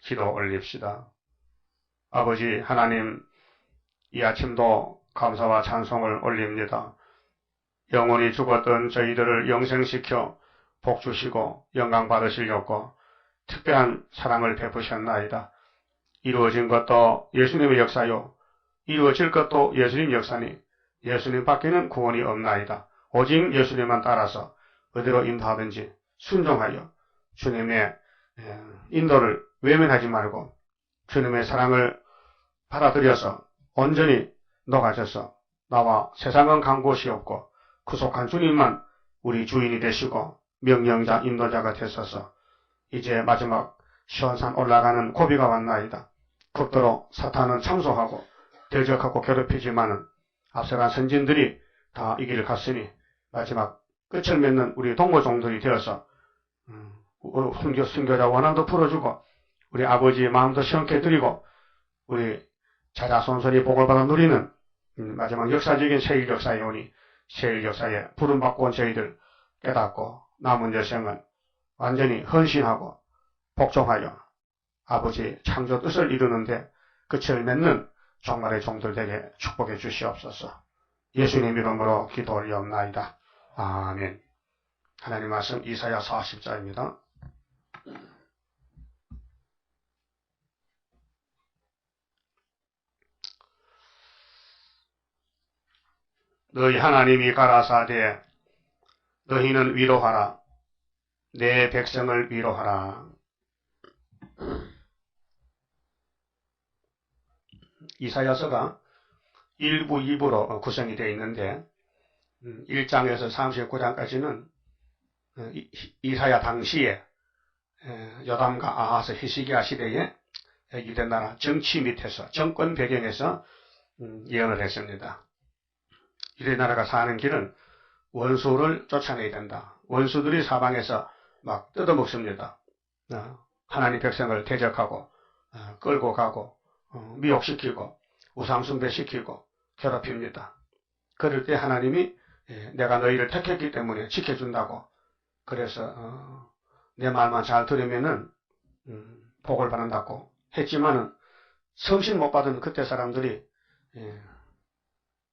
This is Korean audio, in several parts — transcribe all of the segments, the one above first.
기도 올립시다. 아버지 하나님, 이 아침도 감사와 찬송을 올립니다. 영원히 죽었던 저희들을 영생시켜 복 주시고 영광 받으시려고 특별한 사랑을 베푸셨나이다. 이루어진 것도 예수님의 역사요, 이루어질 것도 예수님 역사니 예수님 밖에는 구원이 없나이다. 오직 예수님만 따라서 어디로 인도하든지 순종하여 주님의 인도를 외면하지 말고 주님의 사랑을 받아들여서 온전히 녹아져서 나와 세상은 간 곳이 없고 구속한 주님만 우리 주인이 되시고 명령자 인도자가 되소서. 이제 마지막 시온산 올라가는 고비가 왔나이다. 극도로 사탄은 참소하고 대적하고 괴롭히지만은 앞서간 선진들이 다 이 길을 갔으니 마지막 끝을 맺는 우리 동고종들이 되어서 순교자 원한도 풀어주고 우리 아버지의 마음도 시원케 해드리고 우리 자자손손이 복을 받아 누리는 마지막 역사적인 세일 역사에 오니 세일 역사에 부름받고 온 저희들 깨닫고 남은 여생은 완전히 헌신하고 복종하여 아버지 창조 뜻을 이루는데 끝을 맺는 종말의 종들 되게 축복해 주시옵소서. 예수님 이름으로 기도 올리옵나이다. 아멘. 하나님 말씀 이사야 40장입니다. 너희 하나님이 가라사대 너희는 위로하라. 내 백성을 위로하라. 이사야서가 1부, 2부로 구성이 되어 있는데 1장에서 39장까지는 이사야 당시에 요담과 아하스 히스기야 시대에 유대 나라 정치 밑에서 정권 배경에서 예언을 했습니다. 유대 나라가 사는 길은 원수를 쫓아내야 된다. 원수들이 사방에서 막 뜯어먹습니다. 하나님 백성을 대적하고 끌고 가고 미혹시키고 우상숭배시키고 괴롭힙니다. 그럴 때 하나님이 내가 너희를 택했기 때문에 지켜준다고, 그래서 내 말만 잘 들으면은 복을 받는다고 했지만은 성신 못 받은 그때 사람들이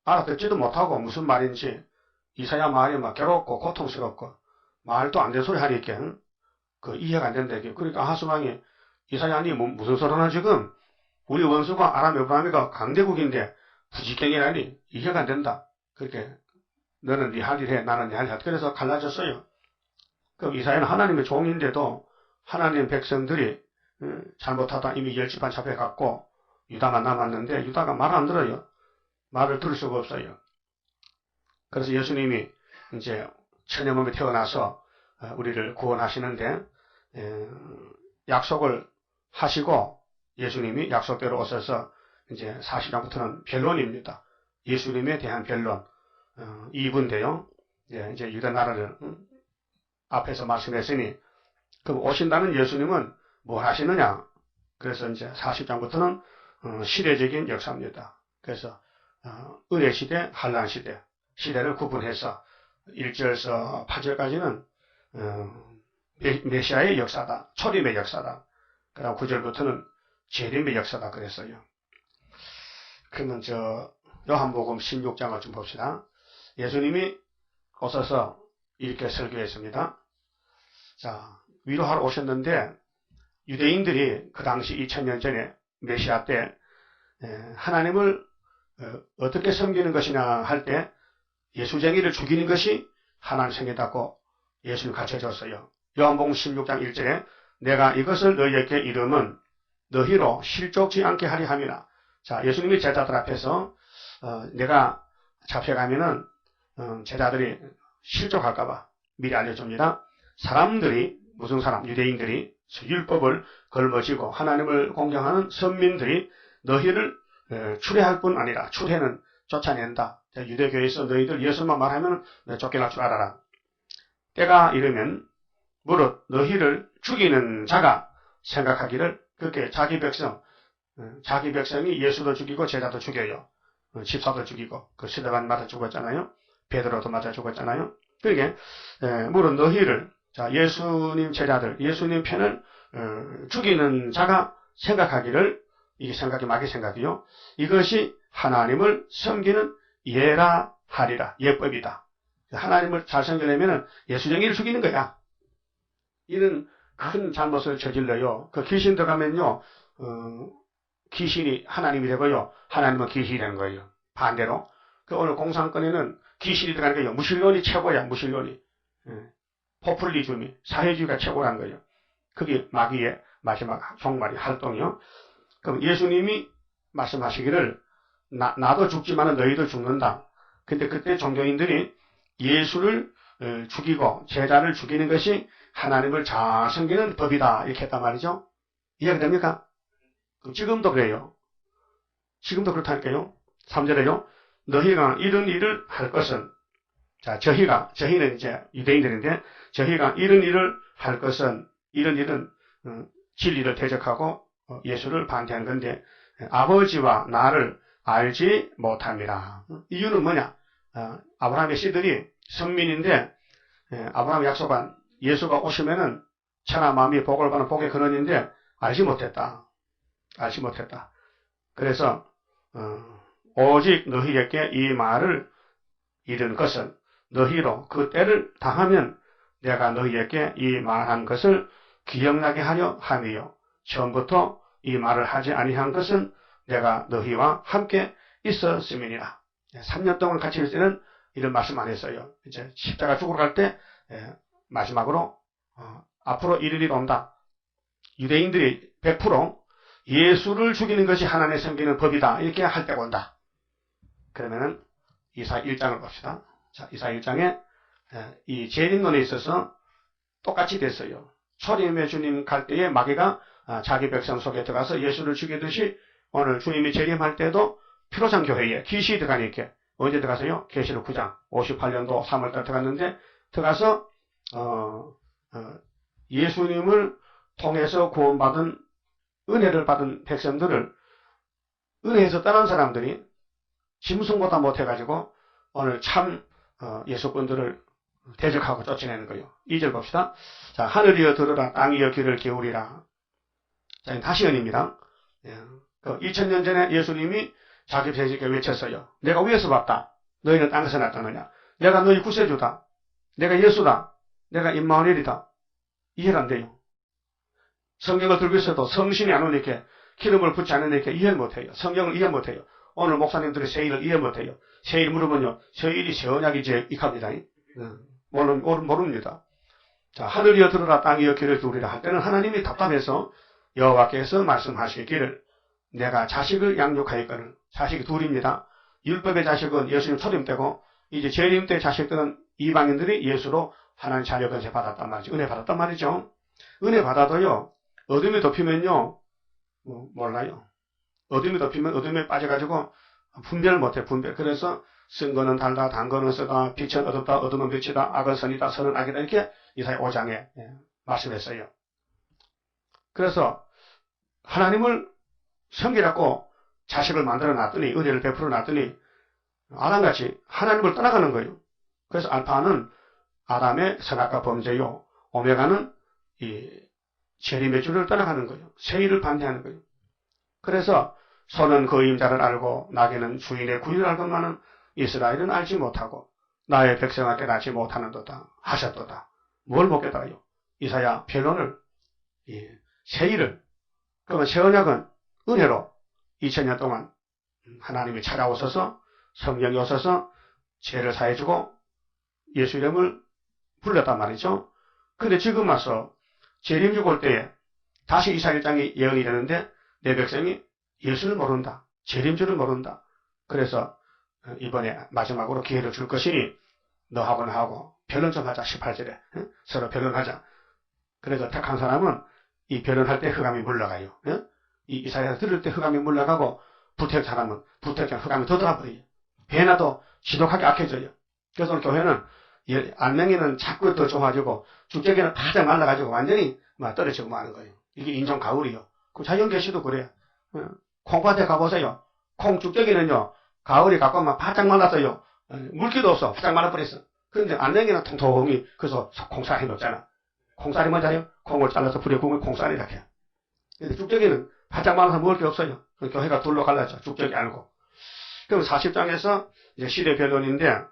알아듣지도 못하고 무슨 말인지 이사야 말이 막 괴롭고 고통스럽고 말도 안 되는 소리 하니까 그 이해가 안 된다. 그러니까 아하스왕이 이사야니 무슨 소리 하나 지금 우리 원수가 아람 에브라임이가 강대국인데 부지깽이라니 이해가 안 된다. 그렇게 너는 네 할 일 해, 나는 내 할 일 해. 그래서 갈라졌어요. 그럼 이사야는 하나님의 종인데도 하나님 백성들이 잘못하다 이미 10지파 잡혀갔고 유다만 남았는데 유다가 말 안 들어요. 말을 들을 수가 없어요. 그래서 예수님이 이제 천여 몸에 태어나서 우리를 구원하시는데 약속을 하시고 예수님이 약속대로 오셔서 이제 40장부터는 변론입니다. 예수님에 대한 변론 2부인데요. 이제 유대 나라를 앞에서 말씀했으니 그럼 오신다는 예수님은 뭐 하시느냐? 그래서 이제 40장부터는 시대적인 역사입니다. 그래서 은혜 시대, 환란 시대, 시대를 구분해서 1절에서 8절까지는 메시아의 역사다, 초림의 역사다. 그다음 9절부터는 재림의 역사다 그랬어요. 그러면 요한복음 16장을 좀 봅시다. 예수님이 오셔서 이렇게 설교했습니다. 자, 위로하러 오셨는데 유대인들이 그 당시 2000년 전에 메시아 때 하나님을 어떻게 섬기는 것이냐 할 때 예수쟁이를 죽이는 것이 하나님 생겼다고 예수님 가르쳐줬어요. 요한복음 16장 1절에 내가 이것을 너희에게 이름은 너희로 실족지 않게 하리 함이라. 자, 예수님이 제자들 앞에서 내가 잡혀가면은 제자들이 실족할까봐 미리 알려줍니다. 사람들이, 무슨 사람? 유대인들이 율법을 걸머지고 하나님을 공경하는 선민들이 너희를 추례할 뿐 아니라, 추례는 쫓아낸다. 유대교에서 너희들 예수만 말하면 쫓겨날 줄 알아라. 때가 이르면 무릇 너희를 죽이는 자가 생각하기를, 그렇게 자기 백성이 예수도 죽이고 제자도 죽여요. 집사도 죽이고, 그 스데반 맞아 죽었잖아요. 베드로도 맞아 죽었잖아요. 그러니까 무릇 너희를, 자, 예수님 제자들, 예수님 편을 죽이는 자가 생각하기를, 이게 생각이 마귀 생각이요. 이것이 하나님을 섬기는 예라 하리라. 예법이다. 하나님을 잘 섬기려면 예수쟁이를 죽이는 거야. 이런 큰 잘못을 저질러요. 그 귀신 들어가면요, 귀신이 하나님이 되고요, 하나님은 귀신이 되는 거예요. 반대로. 그 오늘 공산권에는 귀신이 들어가는 거예요. 무신론이 최고야, 무신론이. 포퓰리즘이, 사회주의가 최고라는 거예요. 그게 마귀의 마지막 종말이 활동이요. 그럼 예수님이 말씀하시기를, 나도 죽지만은 너희도 죽는다. 근데 그때 종교인들이 예수를 죽이고 제자를 죽이는 것이 하나님을 잘 섬기는 법이다. 이렇게 했단 말이죠. 이해가 됩니까? 지금도 그래요. 지금도 그렇다니까요. 3절에요. 너희가 이런 일을 할 것은, 자, 저희는 이제 유대인들인데, 저희가 이런 일을 할 것은, 이런 일은 진리를 대적하고 예수를 반대하는 건데, 아버지와 나를 알지 못합니다. 이유는 뭐냐? 아브라함의 씨들이 선민인데, 아브라함이 약속한 예수가 오시면은 천하 만민이 복을 받는 복의 근원인데 알지 못했다. 알지 못했다. 그래서 오직 너희에게 이 말을 이른 것은 너희로 그 때를 당하면 내가 너희에게 이 말한 것을 기억나게 하려 함이요. 처음부터 이 말을 하지 아니한 것은 내가 너희와 함께 있었음이니라. 3년 동안 같이 있을 때는 이런 말씀 안 했어요. 이제 십자가 죽으러 갈 때 마지막으로 앞으로 이를 일 온다. 유대인들이 100% 예수를 죽이는 것이 하나님의 섬기는 법이다. 이렇게 할 때가 온다. 그러면은 이사 1장을 봅시다. 자, 이사 1장에 이 재림론에 있어서 똑같이 됐어요. 초림의 주님 갈 때에 마귀가 자기 백성 속에 들어가서 예수를 죽이듯이 오늘 주님이 재림할 때도 피로상 교회에 귀신이 들어가니까 언제 들어가서요? 계시록 9장 58년도 3월달 들어갔는데 들어가서 예수님을 통해서 구원받은 은혜를 받은 백성들을 은혜에서 떠난 사람들이 짐승보다 못해가지고 오늘 참 예수꾼들을 대적하고 쫓아내는 거예요. 2절 봅시다. 자, 하늘이여 들으라, 땅이여 귀를 기울이라. 자, 다시언입니다. 2000년 전에 예수님이 자기 백성에게 외쳤어요. 내가 위에서 봤다. 너희는 땅에서 나타나냐. 내가 너희 구세주다. 내가 예수다. 내가 임마누엘이다. 이해가 안 돼요. 성경을 들고 있어도 성신이 안 오니까, 기름을 붓지 않으니까 이해를 못해요. 성경을 이해 못해요. 오늘 목사님들이 세일을 이해 못해요. 세일 물으면요, 세일이 새 언약이지 익합니다. 모릅니다. 자, 하늘이여 들으라, 땅이여 귀를 기울이라 할 때는 하나님이 답답해서 여호와께서 말씀하시기를 내가 자식을 양육하였거늘. 자식이 둘입니다. 율법의 자식은 예수님 초림 때고 이제 재림 때 자식들은 이방인들이 예수로 하나님 자녀 권세 받았단 말이죠. 은혜 받았단 말이죠. 은혜 받아도요, 어둠이 덮이면요, 몰라요. 어둠이 덮이면 어둠에 빠져가지고 분별을 못해, 분별. 그래서 쓴 거는 달다, 단 거는 쓰다, 빛은 어둡다, 어둠은 빛이다, 악은 선이다, 선은 악이다. 이렇게 이사야 5장에 말씀했어요. 그래서 하나님을 섬기라고 자식을 만들어 놨더니, 은혜를 베풀어 놨더니 아담같이 하나님을 떠나가는 거예요. 그래서 알파는 아담의 선악과 범죄요, 오메가는 이 재림의 줄을 떠나가는 거예요. 세일을 반대하는 거예요. 그래서 소는 그 임자를 알고 나귀는 주인의 구유를 알건만은 이스라엘은 알지 못하고 나의 백성에게 알지 못하는도다 하셨도다. 뭘 못 깨달아요? 이사야 변론을, 세일을. 그러면 새 언약은 은혜로 2000년 동안 하나님이 찾아오셔서 성령이 오셔서 죄를 사해주고 예수 이름을 불렀단 말이죠. 근데 지금 와서 재림주고 올 때에 다시 이사 1장이 예언이 되는데 내 백성이 예수를 모른다. 재림주를 모른다. 그래서 이번에 마지막으로 기회를 줄 것이니 너하고 나하고 변론 좀 하자. 18절에 서로 변론하자. 그래서 택한 사람은 이 변론할 때 흑암이 물러가요. 이 이사야서 들을 때 흑암이 물러가고 부택 사람은 부택한 흑암이 더 돌아버려요. 배나도 지독하게 악해져요. 그래서 오늘 교회는 안명에는 자꾸 더 좋아지고 죽적에는 바짝 말라가지고 완전히 떨어지고 마는 거예요. 이게 인종 가을이요. 그 자연계시도 그래요. 콩밭에 가보세요. 콩 죽적이는요, 가을이 가까우면 바짝 말랐어요. 물기도 없어. 바짝 말라버렸어. 그런데 안명에는 통통이, 그래서 콩쌀 해놓잖아. 콩쌀이 뭔지 알아요? 콩을 잘라서 불에 구우면 콩쌀이라고 해요. 근데 죽적이는 바짝 말라서 먹을 게 없어요. 교회가 둘로 갈라져. 죽적이 알고. 그럼 40장에서 이제 시대 변론인데,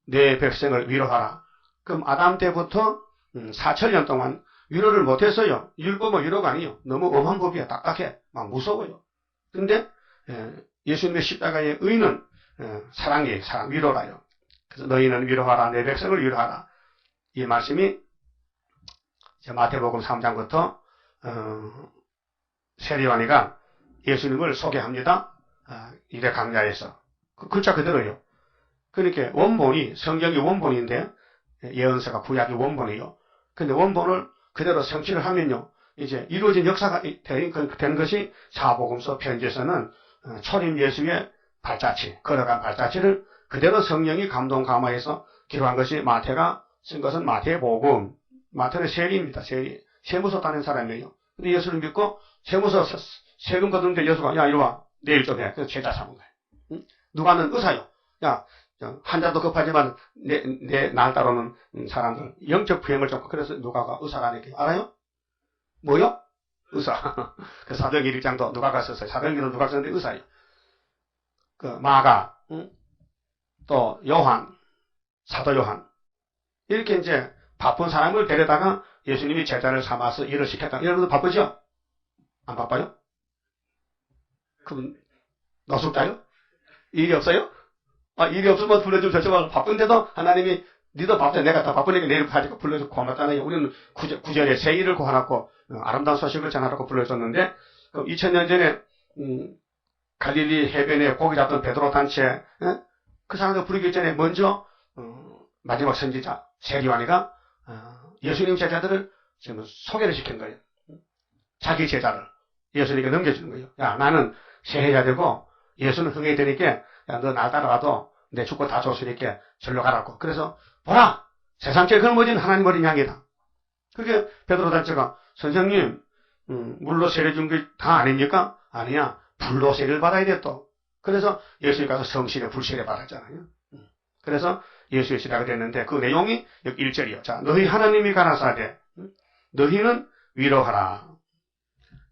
내 백성을 위로하라. 그럼 아담 때부터 4천년 동안 위로를 못했어요. 율법은 위로가 아니에요. 너무 엄한 법이야. 딱딱해. 막 무서워요. 근데 예수님의 십자가의 의는 사랑이에요. 사랑, 위로라요. 그래서 너희는 위로하라. 내 백성을 위로하라. 이 말씀이 마태복음 3장부터 세리요한이가 예수님을 소개합니다. 이대 강야에서. 그 글자 그대로예요. 그러니까 원본이, 성경이 원본인데 예언서가 구약이 원본이에요. 근데 원본을 그대로 성취를 하면요, 이제 이루어진 역사가 된 것이 사복음서 편지에서는 초림 예수의 발자취, 걸어간 발자취를 그대로 성령이 감동 감화해서 기록한 것이 마태가 쓴 것은 마태복음. 마태는 세리입니다. 세리. 세무서 다닌 사람이에요. 근데 예수를 믿고 세무서 세금 거두는데 예수가 야 이리 와. 내일 좀 해. 그래서 제자 삼은 거예요. 응? 누가는 의사요. 야 환자도 급하지만 날 따르는 사람들 영적 부행을 좀 그래서 누가가 의사라니까 알아요? 뭐요? 의사. 그 사도행전 1장도 누가가 썼어요. 사도행전도 누가가 썼는데 의사예요. 그 마가, 응? 또 요한, 사도 요한 이렇게 이제 바쁜 사람을 데려다가 예수님이 제자를 삼아서 일을 시켰다. 이런 것도 바쁘죠? 안 바빠요? 그럼 노숙자요? 일이 없어요? 일이 없으면 불러주면 저쪽은 바쁜데도 하나님이 니도 바쁘다. 내가 다 바쁘니까 내일 가지고 불러주고 고맙잖아요. 우리는 구절에 새 일을 구하라고 아름다운 소식을 전하라고 불러줬는데 2000년 전에 갈릴리 해변에 고기 잡던 베드로 단체 그 사람들 부르기 전에 먼저 마지막 선지자 세리요한이가 예수님 제자들을 지금 소개를 시킨 거예요. 자기 제자를 예수님께 넘겨주는 거예요. 야 나는 세해야 되고 예수는 흥해야 되니까 야 너 날 따라가도 내 죽고 다 줬으니까 절로 가라고. 그래서 보라 세상 제일 걸머진 하나님 어린 양이다. 그게 베드로 단체가 선생님 물로 세례 준 게 다 아닙니까? 아니야. 불로 세례를 받아야 돼 또. 그래서 예수님 가서 성신의 불세례 받았잖아요. 그래서 예수의 시대가 됐는데 그 내용이 여기 1절이요. 자, 너희 하나님이 가라사대 너희는 위로하라.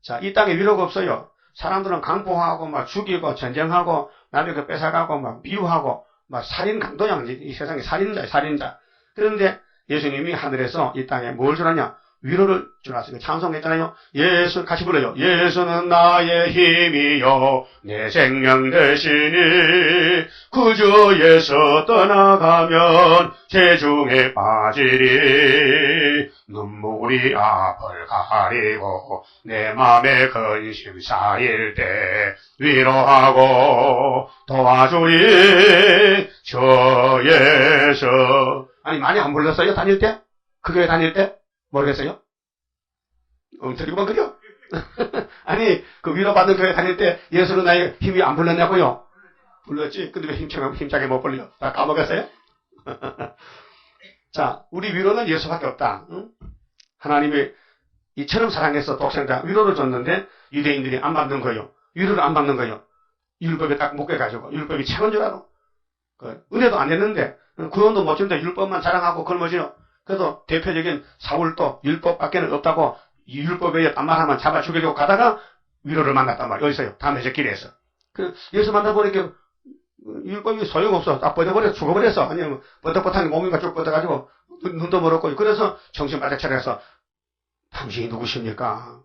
자, 이 땅에 위로가 없어요. 사람들은 강포하고 막 죽이고 전쟁하고 남에게 뺏어가고 막 미워하고 막 살인 강도양 이 세상에 살인자. 그런데 예수님이 하늘에서 이 땅에 뭘 주라냐? 위로를 주놨어요. 찬송했잖아요. 예수 같이 불러요. 예수는 나의 힘이요 내 생명 되시니 구주에서 떠나가면 재중에 빠지리 눈물이 앞을 가리고 내 맘에 근심 쌓일 때 위로하고 도와주리 저 예수. 아니 많이 안 불렀어요? 다닐 때? 그 교회 다닐 때? 모르겠어요? 엉터리구만 그려? 아니 그 위로받는 교회 다닐 때 예수는 나의 힘이 안 불렀냐고요? 불렀지. 근데 왜 힘차게 못 불려? 다 까먹었어요? 자, 우리 위로는 예수밖에 없다. 응? 하나님이 이처럼 사랑해서 독생자 위로를 줬는데 유대인들이 안 받는 거예요. 위로를 안 받는 거예요. 율법에 딱 묶여가지고 율법이 최고인 줄 알아. 은혜도 안 했는데 구원도 못 준다. 율법만 자랑하고 걸머지요. 그래서 대표적인 사울도 율법밖에는 없다고 율법에 딴 말하면 잡아 죽이려고 가다가 위로를 만났단 말이에요. 어디서요? 다메섹길에서. 예수 만나보니까 율법이 소용없어. 다 뻗어버려 죽어버렸어. 아니면 뻗어뻗하니 몸이 쭉 뻗어가지고 눈도 멀었고 그래서 정신 바짝 차려서 당신이 누구십니까?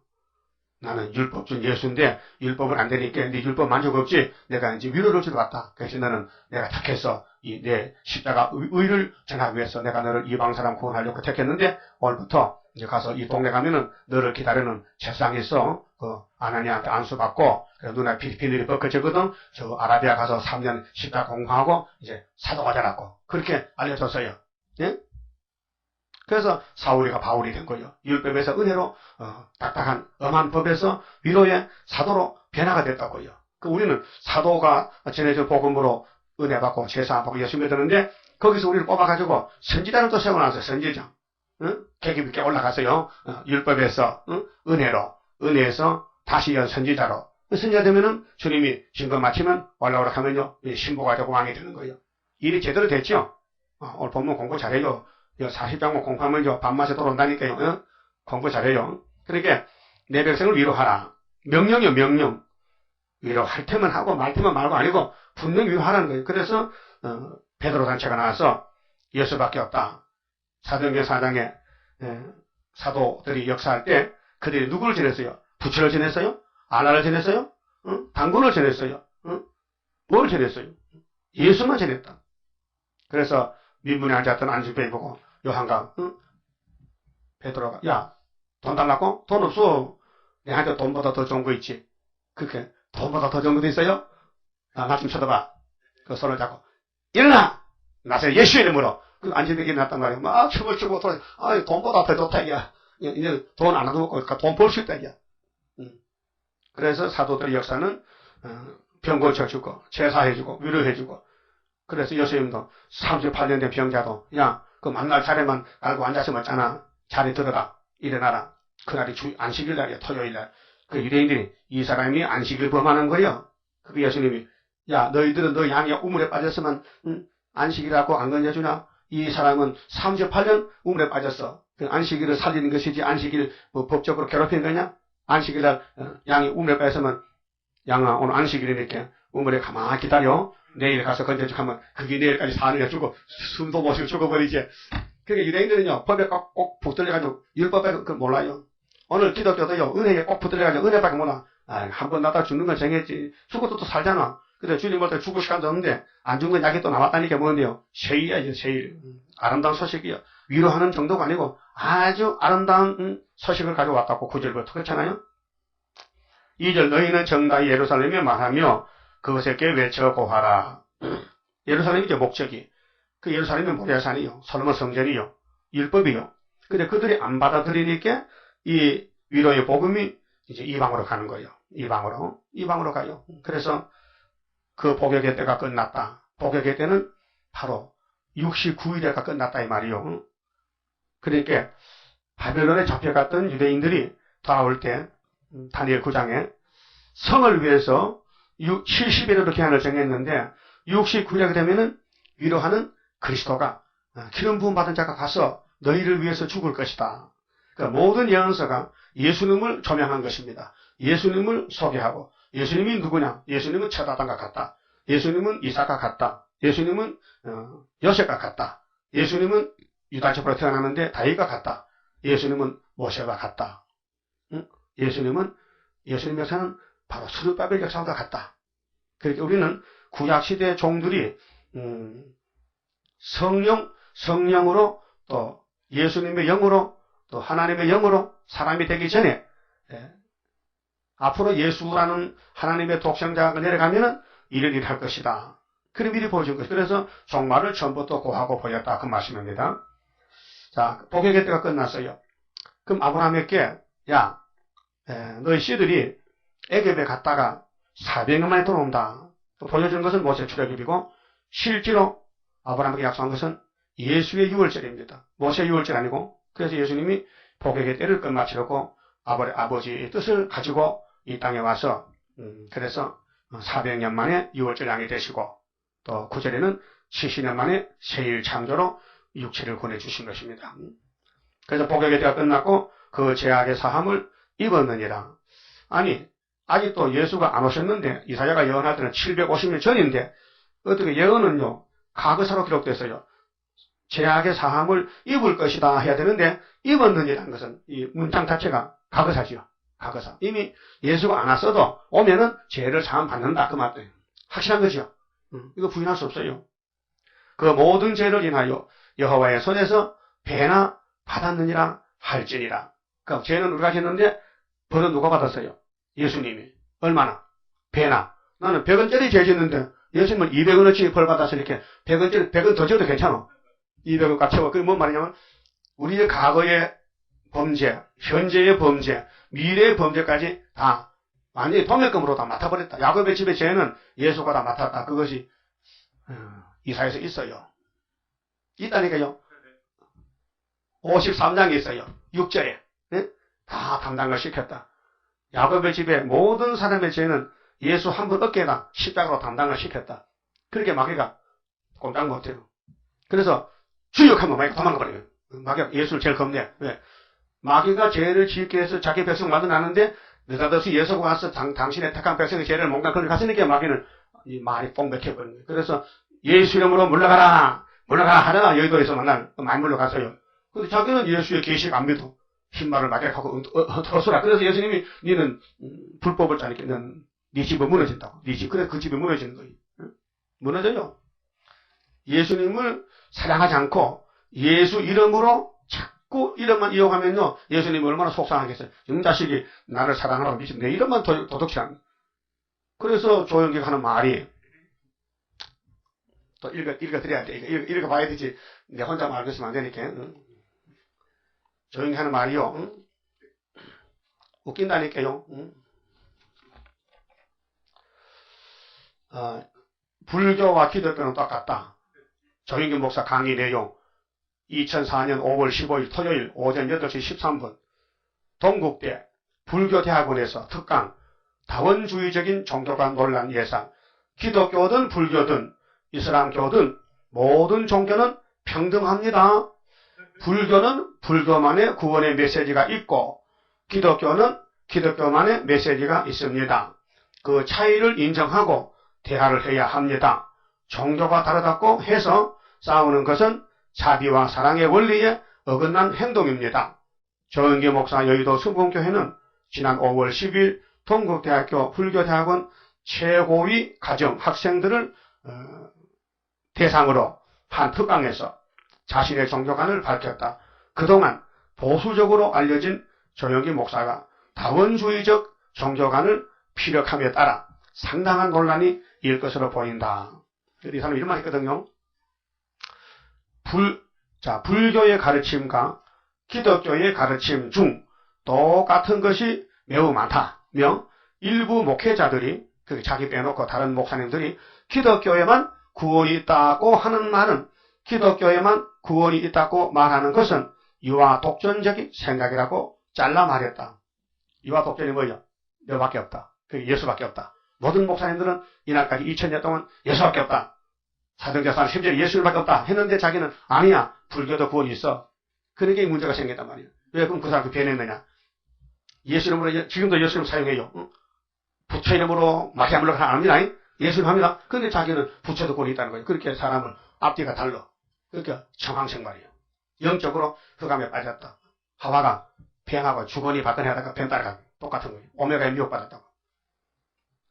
나는 율법 준 예수인데 율법은 안 되니까 네 율법 만족 없지. 내가 이제 위로를 주러 왔다. 그래서 너는 내가 택해서 이 내 십자가 의를 전하기 위해서 내가 너를 이방 사람 구원하려고 택했는데 오늘부터 이제 가서 이 동네 가면은 너를 기다리는 책상이 있어. 그 아나니아한테 안수받고 눈에 비늘이 벗겨지거든. 저 아라비아 가서 3년 십자가 공부하고 이제 사도가 되라고 그렇게 알려줬어요. 예? 그래서 사울이가 바울이 된 거예요. 율법에서 은혜로 딱딱한 엄한 법에서 위로의 사도로 변화가 됐다고요. 우리는 사도가 전해진 복음으로 은혜 받고 제사 받고 예수 믿었는데 거기서 우리를 뽑아가지고 선지자를 또 세워놨어요. 선지자. 응? 계급 있게 올라갔어요. 율법에서 은혜로 은혜에서 다시 선지자로. 선지자 되면은 주님이 증거 마치면 올라오라 하면요 신부가 되고 왕이 되는 거예요. 일이 제대로 됐죠. 오늘 본문 공부 잘해요. 40장만 공부하면 밤낮에 돌아온다니까요. 공부 잘해요. 그러니까 내 백성을 위로하라. 명령이요, 명령. 위로할 테면 하고 말 테면 말고 아니고 분명히 위로하라는 거예요. 그래서 베드로 단체가 나와서 예수밖에 없다. 사도행전 4장에 사도들이 역사할 때 그들이 누구를 지냈어요? 부처를 지냈어요? 알라를 지냈어요? 당군을 지냈어요? 뭘 지냈어요? 예수만 지냈다. 그래서 민문에 앉았던 안수배이 보고 요한강 베드로가 야, 돈 달라고? 돈 없어. 내한테 돈보다 더 좋은 거 있지. 그렇게 돈보다 더 좋은 것도 있어요? 나 좀 쳐다봐. 그 손을 잡고 일어나! 나서 예수의 이름으로 그 안진에게 났단 말이야. 막 춤을 추고 돈보다 더 좋다 이야. 이제 돈 안 하도 먹고 돈 벌 수 있다 이야. 그래서 사도들의 역사는 병 고쳐주고 제사해주고 위로해주고 그래서 예수님도 38년 된 병자도 야, 그 만날 차례만 알고 앉아서 먹잖아. 자리 들어라. 일어나라. 그날이 안식일 날이야. 토요일 날. 그 유대인들이 이 사람이 안식일 범하는 거예요. 그게 예수님이 야, 너희들은 너 양이 우물에 빠졌으면 안식일하고 안 건져주나? 이 사람은 38년 우물에 빠졌어. 그 안식일을 살리는 것이지 안식일 뭐 법적으로 괴롭히는 거냐? 안식일 날 양이 우물에 빠졌으면 양아 오늘 안식일이니까 우물에 가만히 기다려. 내일 가서 건져주고 하면 그게 내일까지 사는 해 주고 숨도 못 쉬고 죽어버리지. 그러니까 유대인들은요 법에 꼭 붙들려가지고 율법에 그걸 몰라요. 오늘 기독교도요 은혜에 꼭 붙들려가지고 은혜밖에 몰라. 한 번 나다 죽는 건 정했지. 죽어도 또 살잖아. 근데 주님 볼 때 죽을 시간도 없는데 안 죽은 약이 또 나왔다니까 뭔데요? 세일이야 이제 세일. 아름다운 소식이요. 위로하는 정도가 아니고 아주 아름다운 소식을 가져왔다고 9절부터 그렇잖아요. 2절 너희는 정다이 예루살렘에 말하며 그것에게 외쳐 고하라. 예루살렘이 이제 목적이. 그 예루살렘이 모리아산이요. 솔로몬 성전이요. 율법이요. 근데 그들이 안 받아들이니까 이 위로의 복음이 이제 이방으로 가는 거예요. 이방으로 가요. 그래서 그 복역의 때가 끝났다. 복역의 때는 바로 69일에가 끝났다 이 말이요. 그러니까 바벨론에 잡혀갔던 유대인들이 돌아올 때 다니엘 9장에 성을 위해서 70일으로 기한을 정했는데 69일이 되면은 위로하는 그리스도가 기름 부음 받은 자가 가서 너희를 위해서 죽을 것이다. 그러니까 모든 예언서가 예수님을 조명한 것입니다. 예수님을 소개하고 예수님이 누구냐? 예수님은 첫 아담과 같다. 예수님은 이삭과 같다. 예수님은 요셉과 같다. 예수님은 유다집으로 태어났는데 다윗과 같다. 예수님은 모세와 같다. 예수님의 역사는 바로 스룹바벨 역사와 같다. 그러니까 우리는 구약시대 종들이 성령으로 또 예수님의 영으로 또 하나님의 영으로 사람이 되기 전에 앞으로 예수라는 하나님의 독생자가 내려가면은 이런 일을 할 것이다. 그런 미리 보여준 것이다. 그래서 종말을 처음부터 고하고 보였다. 그 말씀입니다. 자, 복역의 때가 끝났어요. 그럼 아브라함에게 야, 너희 씨들이 애굽에 갔다가 400년 만에 돌아온다. 또 보여준 것은 모세 출애굽이고 실제로 아브라함에게 약속한 것은 예수의 유월절입니다. 모세 유월절 아니고 그래서 예수님이 복역의 때를 끝마치려고 아버지의 뜻을 가지고 이 땅에 와서 그래서 400년 만에 유월절 양이 되시고 또 9절에는 70년 만에 새일 창조로 육체를 보내주신 것입니다. 그래서 복역의 때가 끝났고 그 죄악의 사함을 입었느니라. 아니 아직도 예수가 안 오셨는데 이사야가 예언할 때는 750년 전인데 어떻게 예언은요 과거사로 기록됐어요. 죄악의 사함을 입을 것이다 해야 되는데 입었느니라는 것은 이 문장 자체가 과거사지요. 과거사. 이미 예수가 안 왔어도 오면은 죄를 사함 받는다 그 말이에요. 확실한 거죠. 이거 부인할 수 없어요. 그 모든 죄를 인하여 여호와의 손에서 배나 받았느니라 할지니라. 그러니까 죄는 우리가 졌는데 벌은 누가 받았어요? 예수님이. 얼마나? 배나. 나는 100원짜리 죄 짓는데 예수님은 200원어치 벌 받아서 이렇게 100원 더 줘도 괜찮아. 200원 값 채워. 그게 뭔 말이냐면 우리의 과거의 범죄, 현재의 범죄, 미래의 범죄까지 다 완전히 도매금으로 다 맡아버렸다. 야곱의 집의 죄는 예수가 다 맡았다. 그것이 이사야에서 있어요. 있다니까요. 53장에 있어요. 6절에. 네? 다 담당을 시켰다. 야곱의 집의 모든 사람의 죄는 예수 한 분 어깨에다 십자가로 담당을 시켰다. 그렇게 마귀가 꼼짝 못해요. 그래서 주역하면 마귀가 도망가버려요. 마귀가 예수를 제일 겁내. 왜? 마귀가 죄를 짓게 해서 자기 백성 만들어놨는데 느닷없이 예수가 와서 당신의 택한 백성의 죄를 몽땅 걸려 갔으니까 마귀는 이 말이 뽕백해버린 거예요. 그래서 예수 이름으로 물러가라 하다가 여의도에서 만날 많이 물러가서요. 근데 자기는 예수의 계시를 안 믿어. 흰말을 막약하고 헛소라. 그래서 예수님이 니는 불법을 짜니까 너는 네 집이 무너진다고. 네 집. 그래서 그 집이 무너지는 거예요. 무너져요. 예수님을 사랑하지 않고 예수 이름으로 자꾸 이름만 이용하면요. 예수님이 얼마나 속상하겠어요. 이 자식이 나를 사랑하라고 미친 내 이름만 도덕치 않네. 그래서 조영기가 하는 말이 또 읽어드려야 돼. 읽어봐야 되지. 내 혼자 말고 있으면 안 되니까. 조용히 하는 말이요. 웃긴다니까요. 불교와 기독교는 똑같다. 조영기 목사 강의 내용 2004년 5월 15일 토요일 오전 8시 13분 동국대 불교대학원에서 특강 다원주의적인 종교관 논란 예상. 기독교든 불교든 이슬람교든 모든 종교는 평등합니다. 불교는 불교만의 구원의 메시지가 있고 기독교는 기독교만의 메시지가 있습니다. 그 차이를 인정하고 대화를 해야 합니다. 종교가 다르다고 해서 싸우는 것은 자비와 사랑의 원리에 어긋난 행동입니다. 조영기 목사 여의도 수봉교회는 지난 5월 10일 동국대학교 불교대학원 최고위 가정 학생들을 대상으로 한 특강에서 자신의 종교관을 밝혔다. 그동안 보수적으로 알려진 조영기 목사가 다원주의적 종교관을 피력함에 따라 상당한 논란이 일 것으로 보인다. 이 사람이 이런 말 했거든요. 불교의 가르침과 기독교의 가르침 중 똑같은 것이 매우 많다며 일부 목회자들이 자기 빼놓고 다른 목사님들이 기독교에만 구원이 있다고 하는 말은 기독교에만 구원이 있다고 말하는 것은 유아 독전적인 생각이라고 잘라 말했다. 유아 독전이 뭐예요? 너밖에 없다. 그게 예수밖에 없다. 모든 목사님들은 이날까지 2000년 동안 예수밖에 없다. 사도행전에서 심지어 예수밖에 없다 했는데 자기는 아니야. 불교도 구원이 있어. 그러니까 이 문제가 생겼단 말이에요. 왜 그럼 그 사람 변했느냐? 예수 이름으로 지금도 예수 이름 사용해요. 부처 이름으로 마귀가 물러가는 안 합니다. 예수 이름 합니다. 그런데 자기는 부처도 구원이 있다는 거예요. 그렇게 사람을 앞뒤가 달라. 그러니까 정황생 말이에요. 영적으로 흑암에 빠졌다. 하와가 뱀하고 주거니 받거니 하다가 뱀 따라가 똑같은 거예요. 오메가에 미혹받았다고.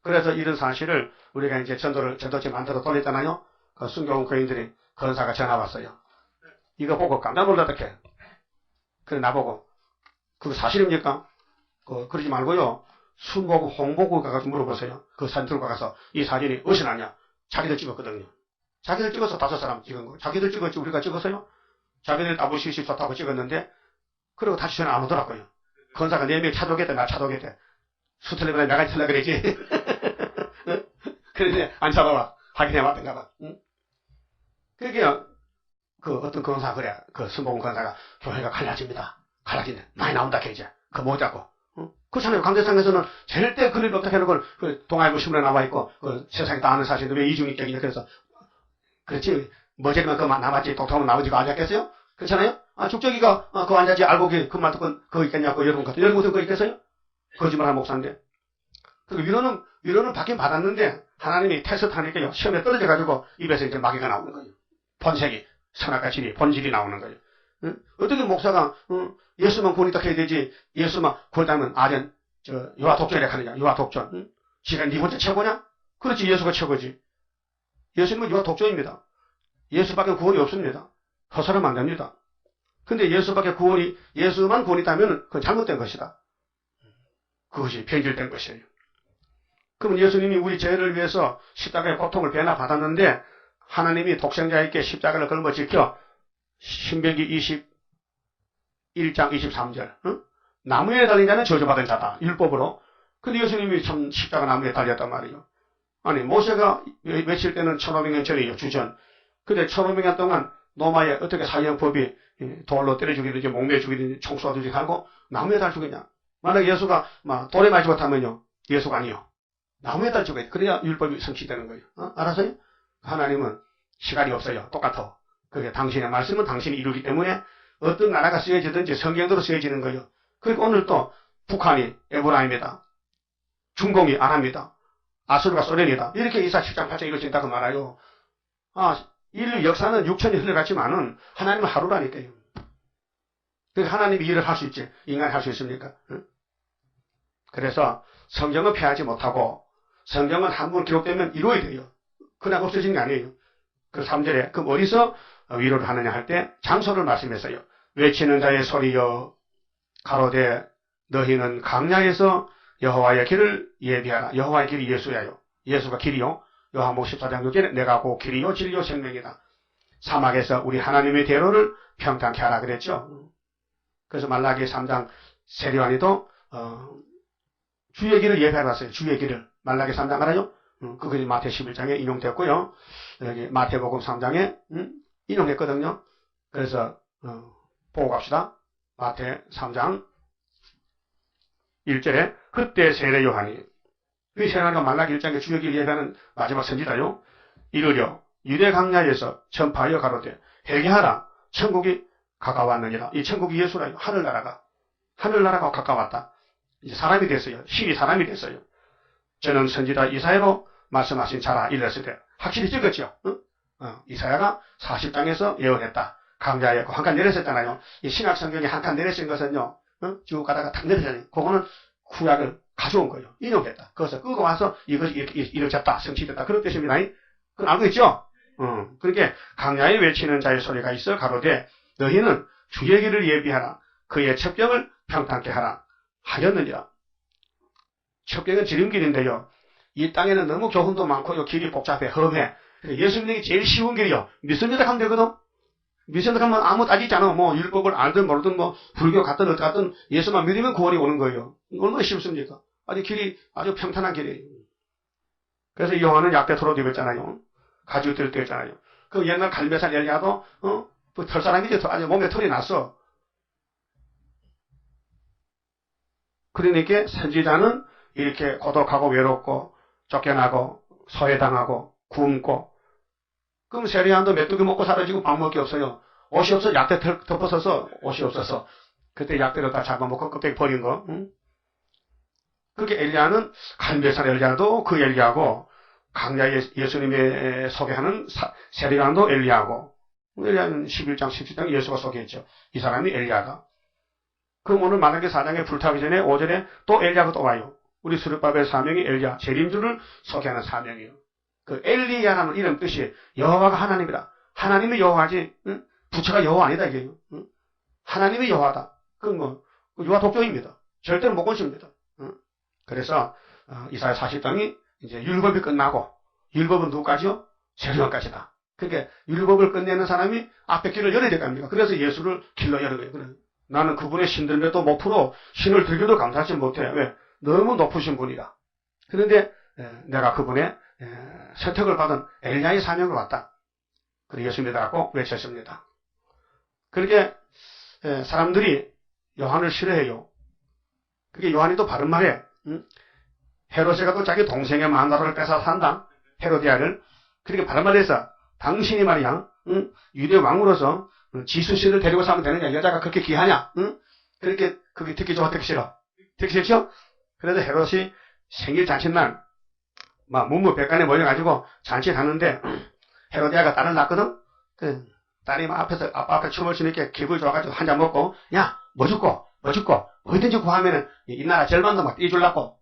그래서 이런 사실을 우리가 이제 전도체 만들어 돌렸잖아요. 그 순교원 교인들이 건사가 전화 왔어요. 이거 보고 깜짝 놀랐다게. 그래 나보고 그거 사실입니까? 그러지 말고요. 순보고 홍보고 가서 물어보세요. 그 사진 들고 가서 이 사진이 어디서 나냐? 자기들 찍었거든요. 자기들 찍어서 5사람 찍은 거. 자기들 찍었지 우리가 찍었어요? 자기들 WCC 좋다고 찍었는데 그리고 다시 전화 안 오더라고요. 건사가 4명 차도겠대. 나 차도겠대. 수틀레보다 내가 틀려 그러지. 그런데 안 잡아봐. 확인해 왔던가 봐. 응? 그게 어떤 건사 그래. 순복음 건사가 교회가 갈라집니다. 갈라진대. 많이 나온다 이제. 그거 뭐자고. 응? 그렇잖아요. 강대상에서는 절대 그걸 어떻게 하는 걸 동아일보 신문에 나와 있고 세상에 다 아는 사실인데 왜 이중인격이냐. 그래서 그렇지. 머저리만 그만 남았지. 독통은 나머지가 앉았겠어요? 그렇잖아요? 죽적이가 그거 앉았지. 알고 그 말 듣고 그거 있겠냐고. 여러분 같은. 여러분 그거 있겠어요? 거짓말한 목사인데. 그리고 위로는 받긴 받았는데 하나님이 테스트하니까요. 시험에 떨어져가지고 입에서 이제 마귀가 나오는 거예요. 본색이 선악과 진이 본질이 나오는 거예요. 응? 어떻게 목사가 예수만 구원이 딱 해야 되지. 예수만 구원하면 아전 유아 독전이라 하느냐. 유아 독전. 응? 지가 네 혼자 최고냐? 그렇지. 예수가 최고지. 예수님은 유아 독전입니다. 예수밖에 구원이 없습니다. 허설하면 안 됩니다. 근데 예수만 구원이 있다면 그건 잘못된 것이다. 그것이 변질된 것이에요. 그러면 예수님이 우리 죄를 위해서 십자가의 고통을 배나 받았는데 하나님이 독생자에게 십자가를 걸고 지켜 신명기 21장 23절 응? 나무에 달린 자는 저주받은 자다. 율법으로. 근데 예수님이 참 십자가 나무에 달렸단 말이에요. 아니 모세가 외칠 때는 1500년 전이에요. 주전. 근데 1500년 동안 노마에 어떻게 사형법이 돌로 때려 죽이든지 목매 죽이든지 총 쏘든지 하고 나무에 달 죽이냐. 만약 예수가 돌에 맞지 못하면요. 예수가 아니요. 나무에 달 죽어야 돼. 그래야 율법이 성취되는 거예요. 알았어요? 하나님은 시간이 없어요. 똑같아. 그게 당신의 말씀은 당신이 이루기 때문에 어떤 나라가 쓰여지든지 성경대로 쓰여지는 거예요. 그리고 오늘 또 북한이 에브라임이다. 중공이 아랍니다. 아수르가 소련이다. 이렇게 이사 7장 8장 이루어진다고 말아요. 인류 역사는 6천이 흘러갔지만은 하나님은 하루라니까요. 그러니까 하나님이 일을 할 수 있지 인간이 할 수 있습니까? 응? 그래서 성경은 폐하지 못하고 성경은 한 번 기록되면 이루어야 돼요. 그냥 없어진 게 아니에요. 그 3절에 그럼 어디서 위로를 하느냐 할 때 장소를 말씀했어요. 외치는 자의 소리여 가로되 너희는 강야에서 여호와의 길을 예비하라. 여호와의 길이 예수야요. 예수가 길이요. 요한복음 14장 6절에 내가 곧 길이요 진리요 생명이다. 사막에서 우리 하나님의 대로를 평탄케 하라 그랬죠. 그래서 말라기 3장 세리완이도 주의 길을 예배해놨어요. 주의 길을. 말라기 3장 알아요? 그것이 마태 11장에 인용됐고요. 여기 마태복음 3장에 인용했거든요. 그래서 보고 갑시다. 마태 3장 1절에 그때 세례 요한이 이 세례 요한이 말라기 1장에 주의 길을 예배하는 마지막 선지자요. 이르려 유대 강야에서 전파하여 가로되 회개하라 천국이 가까웠느니라. 이 천국이 예수라요. 하늘나라가 가까웠다. 이제 사람이 됐어요. 신이 사람이 됐어요. 저는 선지자 이사야로 말씀하신 자라 이랬을 때 확실히 찍었죠. 이사야가 40장에서 예언했다. 강야에 한 칸 내렸었잖아요. 이 신약 성경에 한 칸 내렸은 것은요. 쭉 가다가 탁 내렸잖아요. 그거는 구약을 가져온 거예요. 인용했다. 그것을 끄고 와서 이것이 이루어졌다. 성취됐다. 그런 뜻입니다. 그건 알고 있죠? 그러니까 강야에 외치는 자의 소리가 있어 가로되 너희는 주의 길을 예비하라. 그의 첩경을 평탄케 하라. 하였느니라. 첩경은 지름길인데요. 이 땅에는 너무 교훈도 많고요. 길이 복잡해, 험해. 예수 믿는 게 제일 쉬운 길이요. 믿습니다 하면 되거든. 믿습니다 하면 아무 따지지 않아. 뭐 율법을 알든 모르든 뭐 불교 갔든 어디 갔든 예수만 믿으면 구원이 오는 거예요. 얼마나 쉽습니까? 아주 길이 아주 평탄한 길이에요. 그래서 요한은 약대 토로 입었잖아요. 가지고 뜰 때 했잖아요. 그 옛날 갈매산 엘리야도 그 털사람이지 아주 몸에 털이 났어. 그러니까 선지자는 이렇게 고독하고 외롭고 쫓겨나고 소외당하고 굶고 그럼 세리안도 메뚜기 먹고 사라지고 밥 먹을 게 없어요. 옷이 없어 약대 덮어서서 옷이 없어서 그때 약대를 다 잡아먹고 껍데기 버린 거. 그렇게 엘리야는 갈매산 엘리야도 그 엘리야고 강야에 예수님의 소개하는 세리안도 엘리야고 엘리야는 11장 17장 예수가 소개했죠. 이 사람이 엘리야다. 그럼 오늘 만약에 4장에 불타기 전에 5절에 또 엘리야가 또 와요. 우리 수르바벨 사명이 엘리야, 재림주를 소개하는 사명이에요. 그 엘리야라는 이름 뜻이 여호와가 하나님이다. 하나님이 여호와지, 부처가 여호와 아니다 이게요. 하나님이 여호와다. 그건 뭐 유아 독종입니다. 절대로 못 건십니다. 그래서 이사야 40장이 이제 율법이 끝나고 율법은 누구까지요? 세리완까지다. 그러니까 율법을 끝내는 사람이 앞에 길을 열어야 될 거 아닙니까? 그래서 예수를 길로 여는 거예요. 그래. 나는 그분의 신들매도 못 풀어 신을 들기도 감사하지 못해. 왜? 너무 높으신 분이다. 그런데 내가 그분의 선택을 받은 엘리야의 사명을 왔다. 그리고 예수 믿어갖고 외쳤습니다. 그렇게 사람들이 요한을 싫어해요. 그게 요한이 또 바른 말에 헤롯이가 또 자기 동생의 마누라를 뺏어 산다. 헤로디아를. 그렇게 바른 말에서 당신이 말이야 유대 왕으로서 지수씨를 데리고 사면 되느냐. 여자가 그렇게 귀하냐. 그렇게 그게 듣기 좋아 듣기 싫어. 듣기 싫죠? 그래서 헤롯이 생일 잔칫날 막 문무백관에 모여가지고 잔치를 하는데 헤로디아가 딸을 낳거든. 그 딸이 막 앞에서 아빠 앞에 춤을 추니까 기분이 좋아가지고 한 잔 먹고 야 뭐 줄고 뭐든지 구하면은 이 나라 절반도 막 떼주려고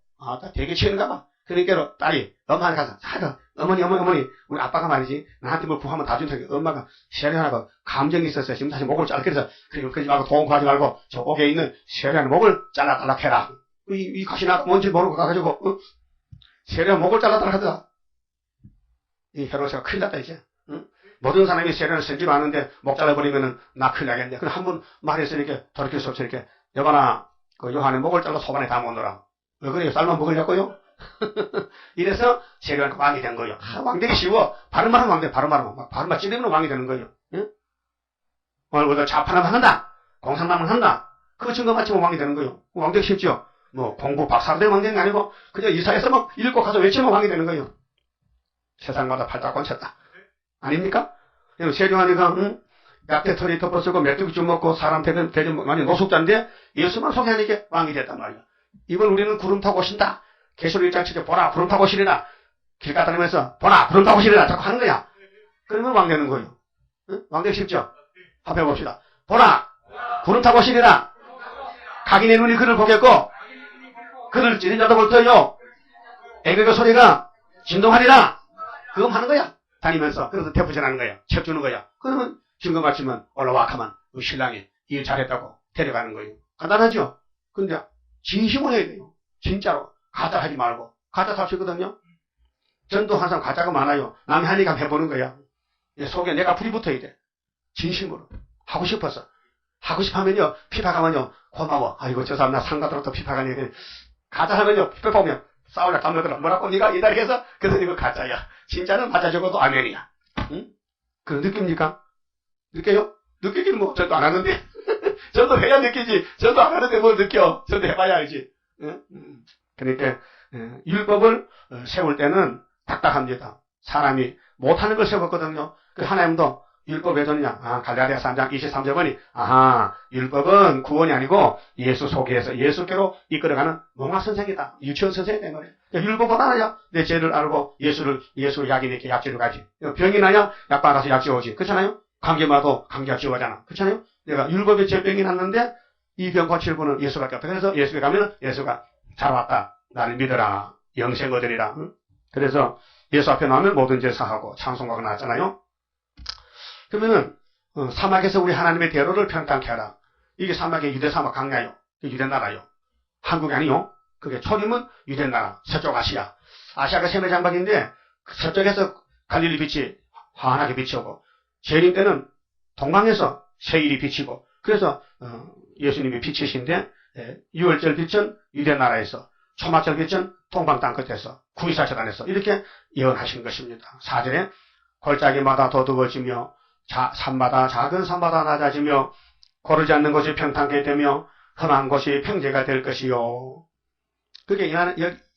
되게 치는가 봐. 그러니까 딸이 엄마한테 가서 자도 어머니 우리 아빠가 말이지 나한테 뭘 구하면 다 준다니까 엄마가 세련하고 감정이 있었어요. 지금 다시 목을 잘라 그래서 그러지 말고 돈 구하지 말고 저 옥에 있는 세련한 목을 잘라달라 해라. 이 가시나 뭔지 모르고 가가지고 세련 목을 잘라달라 하더라. 이 헤롯이가 큰일 났다 이제. 모든 사람이 세련을 선지로 하는데 목 잘라버리면은 나 큰일 나겠네. 그럼 한번 말했으니까 돌이킬 수 없으니까 여봐나 그 요한의 목을 잘라 소반에 담아오너라. 왜 그래요? 쌀만 먹으려고요? 이래서 세련한 왕이 된 거예요. 왕되기 쉬워. 바른 말은 왕돼. 바른 말 찌르면 왕이 되는 거예요. 응? 오늘 좌파나만 한다. 공산당만 한다. 그거 증거 맞추면 왕이 되는 거예요. 왕되기 쉽죠? 뭐 공부 박사로 되면 왕 되는 게 아니고 그냥 이사에서 막 읽고 가서 외치면 왕이 되는 거예요. 세상마다 팔딱 꼰쳤다. 아닙니까? 세종하니까 약대 털이 덮어쓰고 메뚜기 좀 먹고 사람 대전 많이 노숙자인데 예수만 소개하니까 왕이 됐단 말이야. 이번 우리는 구름 타고 오신다. 계시록 1장 7절 보라 구름 타고 오시리라. 길 갔다 다니면서 보라 구름 타고 오시리라 자꾸 하는 거야. 그러면 왕 되는 거예요. 응? 왕 되기 쉽죠? 한번 해봅시다. 보라 구름 타고 오시리라. 각인의 눈이 그를 보겠고 그를 찌른 자도 볼 터요. 애국의 소리가 진동하리라. 그거 하는 거야. 다니면서. 그래서 대포 전하는 거야. 책 주는 거야. 그러면 증거 맞추면 올라와 가면 그 신랑이 일 잘했다고 데려가는 거예요. 간단하죠? 근데 진심으로 해야 돼요. 진짜로. 가짜 하지 말고. 가짜 살 수 있거든요. 전도 항상 가짜가 많아요. 남이 하니까 해보는 거야. 속에 내가 불이 붙어야 돼. 진심으로. 하고 싶어서. 하고 싶으면요. 피파가면요. 고마워. 아이고 저 사람 나 상가들로부터 피파가니. 가짜 하면요. 피파 보면 싸우려 담너들어. 뭐라고 네가 이다리 해서 그래서 이거 가짜야. 진짜는 맞아 적어도 아멘이야. 응? 그거 느낍니까? 느껴요? 느끼기는 뭐 저도 안 하는데. 저도 해야 느끼지. 저도 안 하는데 뭘 느껴. 저도 해봐야 알지. 응? 그러니까 율법을 세울 때는 딱딱합니다. 사람이 못하는 걸 세웠거든요. 그 하나님도 율법 왜 줬냐? 갈라디아 3장 23절 보니 율법은 구원이 아니고 예수 속에서 예수께로 이끌어가는 농학 선생이다. 유치원 선생이 된 거예요. 율법은 알아야 내 죄를 알고 예수를 약이 이렇게 약지로 가지. 병이 나야 약 받아서 약 지워오지. 그렇잖아요? 감기마도 감기약 지워가잖아. 그렇잖아요? 내가 율법에 죄병이 났는데 이 병 고칠 분은 예수밖에 없다. 그래서 예수에 가면 예수가 잘 왔다. 나를 믿어라. 영생 얻으리라. 그래서 예수 앞에 나오면 모든 죄 사하고 찬송가가 나왔잖아요. 그러면은 사막에서 우리 하나님의 대로를 평탄케 하라. 이게 사막의 유대 사막 강야요. 유대 나라요. 한국이 아니요. 그게 초림은 유대 나라. 서쪽 아시아. 아시아가 세계 장박인데 서쪽에서 갈릴리 빛이 환하게 비치고 재림 때는 동방에서 세일이 비치고 그래서 예수님이 빛이신데 6월절 빛은 유대 나라에서 초막절 빛은 동방 땅 끝에서 구이사처단에서 이렇게 예언하신 것입니다. 4절에 골짜기마다 더듬어지며 산마다 작은 산마다 낮아지며 고르지 않는 곳이 평탄케 되며 험한 곳이 평지가 될 것이요. 그게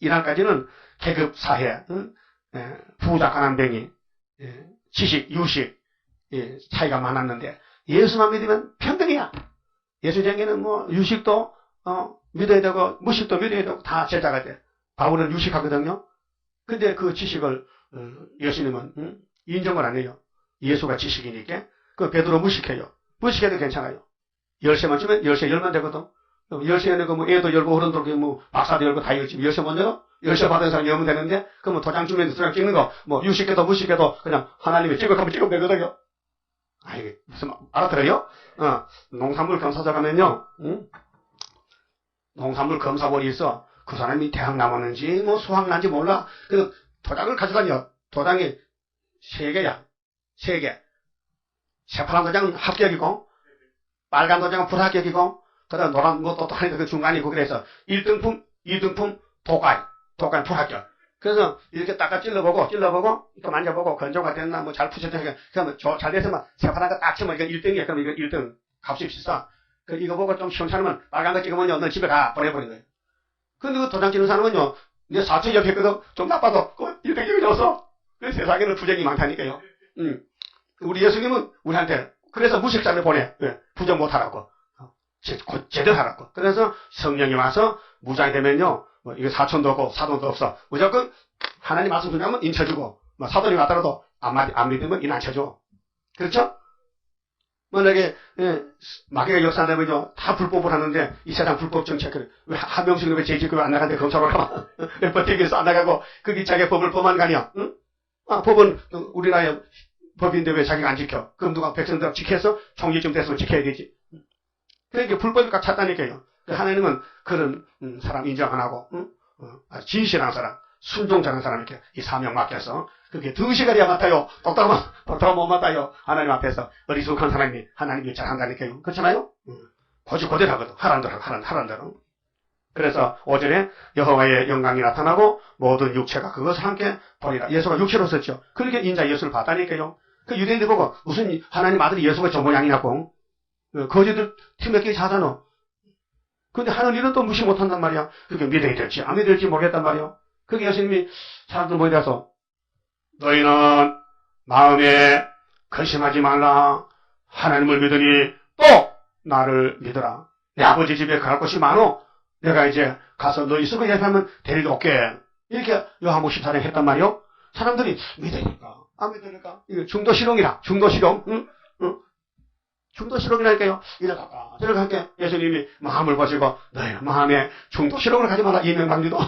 이날까지는 계급 사회, 부자 가난뱅이, 지식, 유식 차이가 많았는데 예수만 믿으면 평등이야. 예수 전에는 뭐 유식도 믿어야 되고 무식도 믿어야 되고 다 제자가 돼. 바울은 유식하거든요. 근데 그 지식을 예수님은 인정을 안 해요. 예수가 지식이니까. 그 베드로 무식해요. 무식해도 괜찮아요. 열쇠만 주면 열쇠 열면 되거든. 열쇠는 뭐 애도 열고 어른도 뭐 박사도 열고 다 열지. 열쇠 못 열어? 열쇠 받은 사람 열면 되는데 그럼 도장 주면 도장 찍는 거 뭐 유식해도 무식해도 그냥 하나님이 찍으면 찍으면 되거든요. 이게 무슨 알아들어요? 농산물 검사자 가면요. 농산물 검사본이 있어. 그 사람이 대학 나왔는지 뭐 수학 난지 몰라. 그 도장을 가져다녀. 도장이 3개야. 3개. 새파란 도장은 합격이고 빨간 도장은 불합격이고 그다음 노란 것도 또 하니까 그 중간이고 그래서 1등품, 2등품, 도가이 불합격. 그래서 이렇게 딱 찔러보고 또 만져보고 건조가 됐나 뭐 잘 푸셨다 그러면 잘 됐으면 새파란 거 딱 치면 이거 1등이야. 그럼 이거 1등 값이 비싸. 이거 보고 좀 시원찮으면 빨간 거 찍으면요 너 집에 가 보내버린 거예요. 근데 그 도장 찍는 사람은요 내 사촌 옆에 있거든. 좀 나빠도 그 1등 여기 넣었어. 세상에는 부정이 많다니까요. 우리 예수님은 우리한테 그래서 무식자를 보내. 부정 못하라고. 제대로 하라고. 그래서 성령이 와서 무장이 되면요 뭐 이거 사촌도 없고 사돈도 없어. 무조건 하나님 말씀 주냐면 인쳐주고 뭐 사돈이 왔더라도 안 믿으면 인 안 쳐줘. 그렇죠? 만약에 마귀가 역사되면요 다 불법을 하는데 이 세상 불법 정책을 왜 한명식은 왜 제주교회 안 나가는데 검사로 가면 왜 버티기에서 안 나가고 그게 자기 법을 범한 거 아니야? 응? 법은 우리나라의 법인데 왜 자기가 안 지켜? 그럼 누가 백성들 지켜서 총리쯤 됐으면 지켜야 되지. 그러니까 불법이 꽉 찼다니까요. 하나님은 그런 사람 인정 안 하고 진실한 사람, 순종자는 사람 이렇게 이 사명 맡겨서 그게 등시가 돼야 맡아요. 똑똑하면 못 맡아요. 하나님 앞에서 어리숙한 사람이 하나님 일 잘한다니까요. 그렇잖아요? 고지고대로 하거든. 하란 대로. 그래서 5절에 여호와의 영광이 나타나고 모든 육체가 그것을 함께 보리라. 예수가 육체로 썼죠. 그렇게 인자 예수를 봤다니까요. 그 유대인들 보고 무슨 하나님 아들이 예수가 저 모양이냐고. 거지들 팀몇개 자잖아. 근데 하는 일은 또 무시 못한단 말이야. 그게 믿어야 될지 안 믿어야 될지 모르겠단 말이야. 그게 예수님이 사람들 모여서 너희는 마음에 근심하지 말라. 하나님을 믿으니 또 나를 믿어라. 내 아버지 집에 갈 곳이 많어. 내가 이제 가서 너 있으면 얘기하면 데리러 올게. 이렇게 요한복음 14장 했단 말이요. 사람들이 믿으니까 안 믿으니까 이거 중도 실용이라 중도 실용. 응? 응? 중도 실용이라니까요. 이래 갈까 저래 갈게. 예수님이 마음을 보시고 너희 마음에 중도 실용을 가지 마라. 이명박리도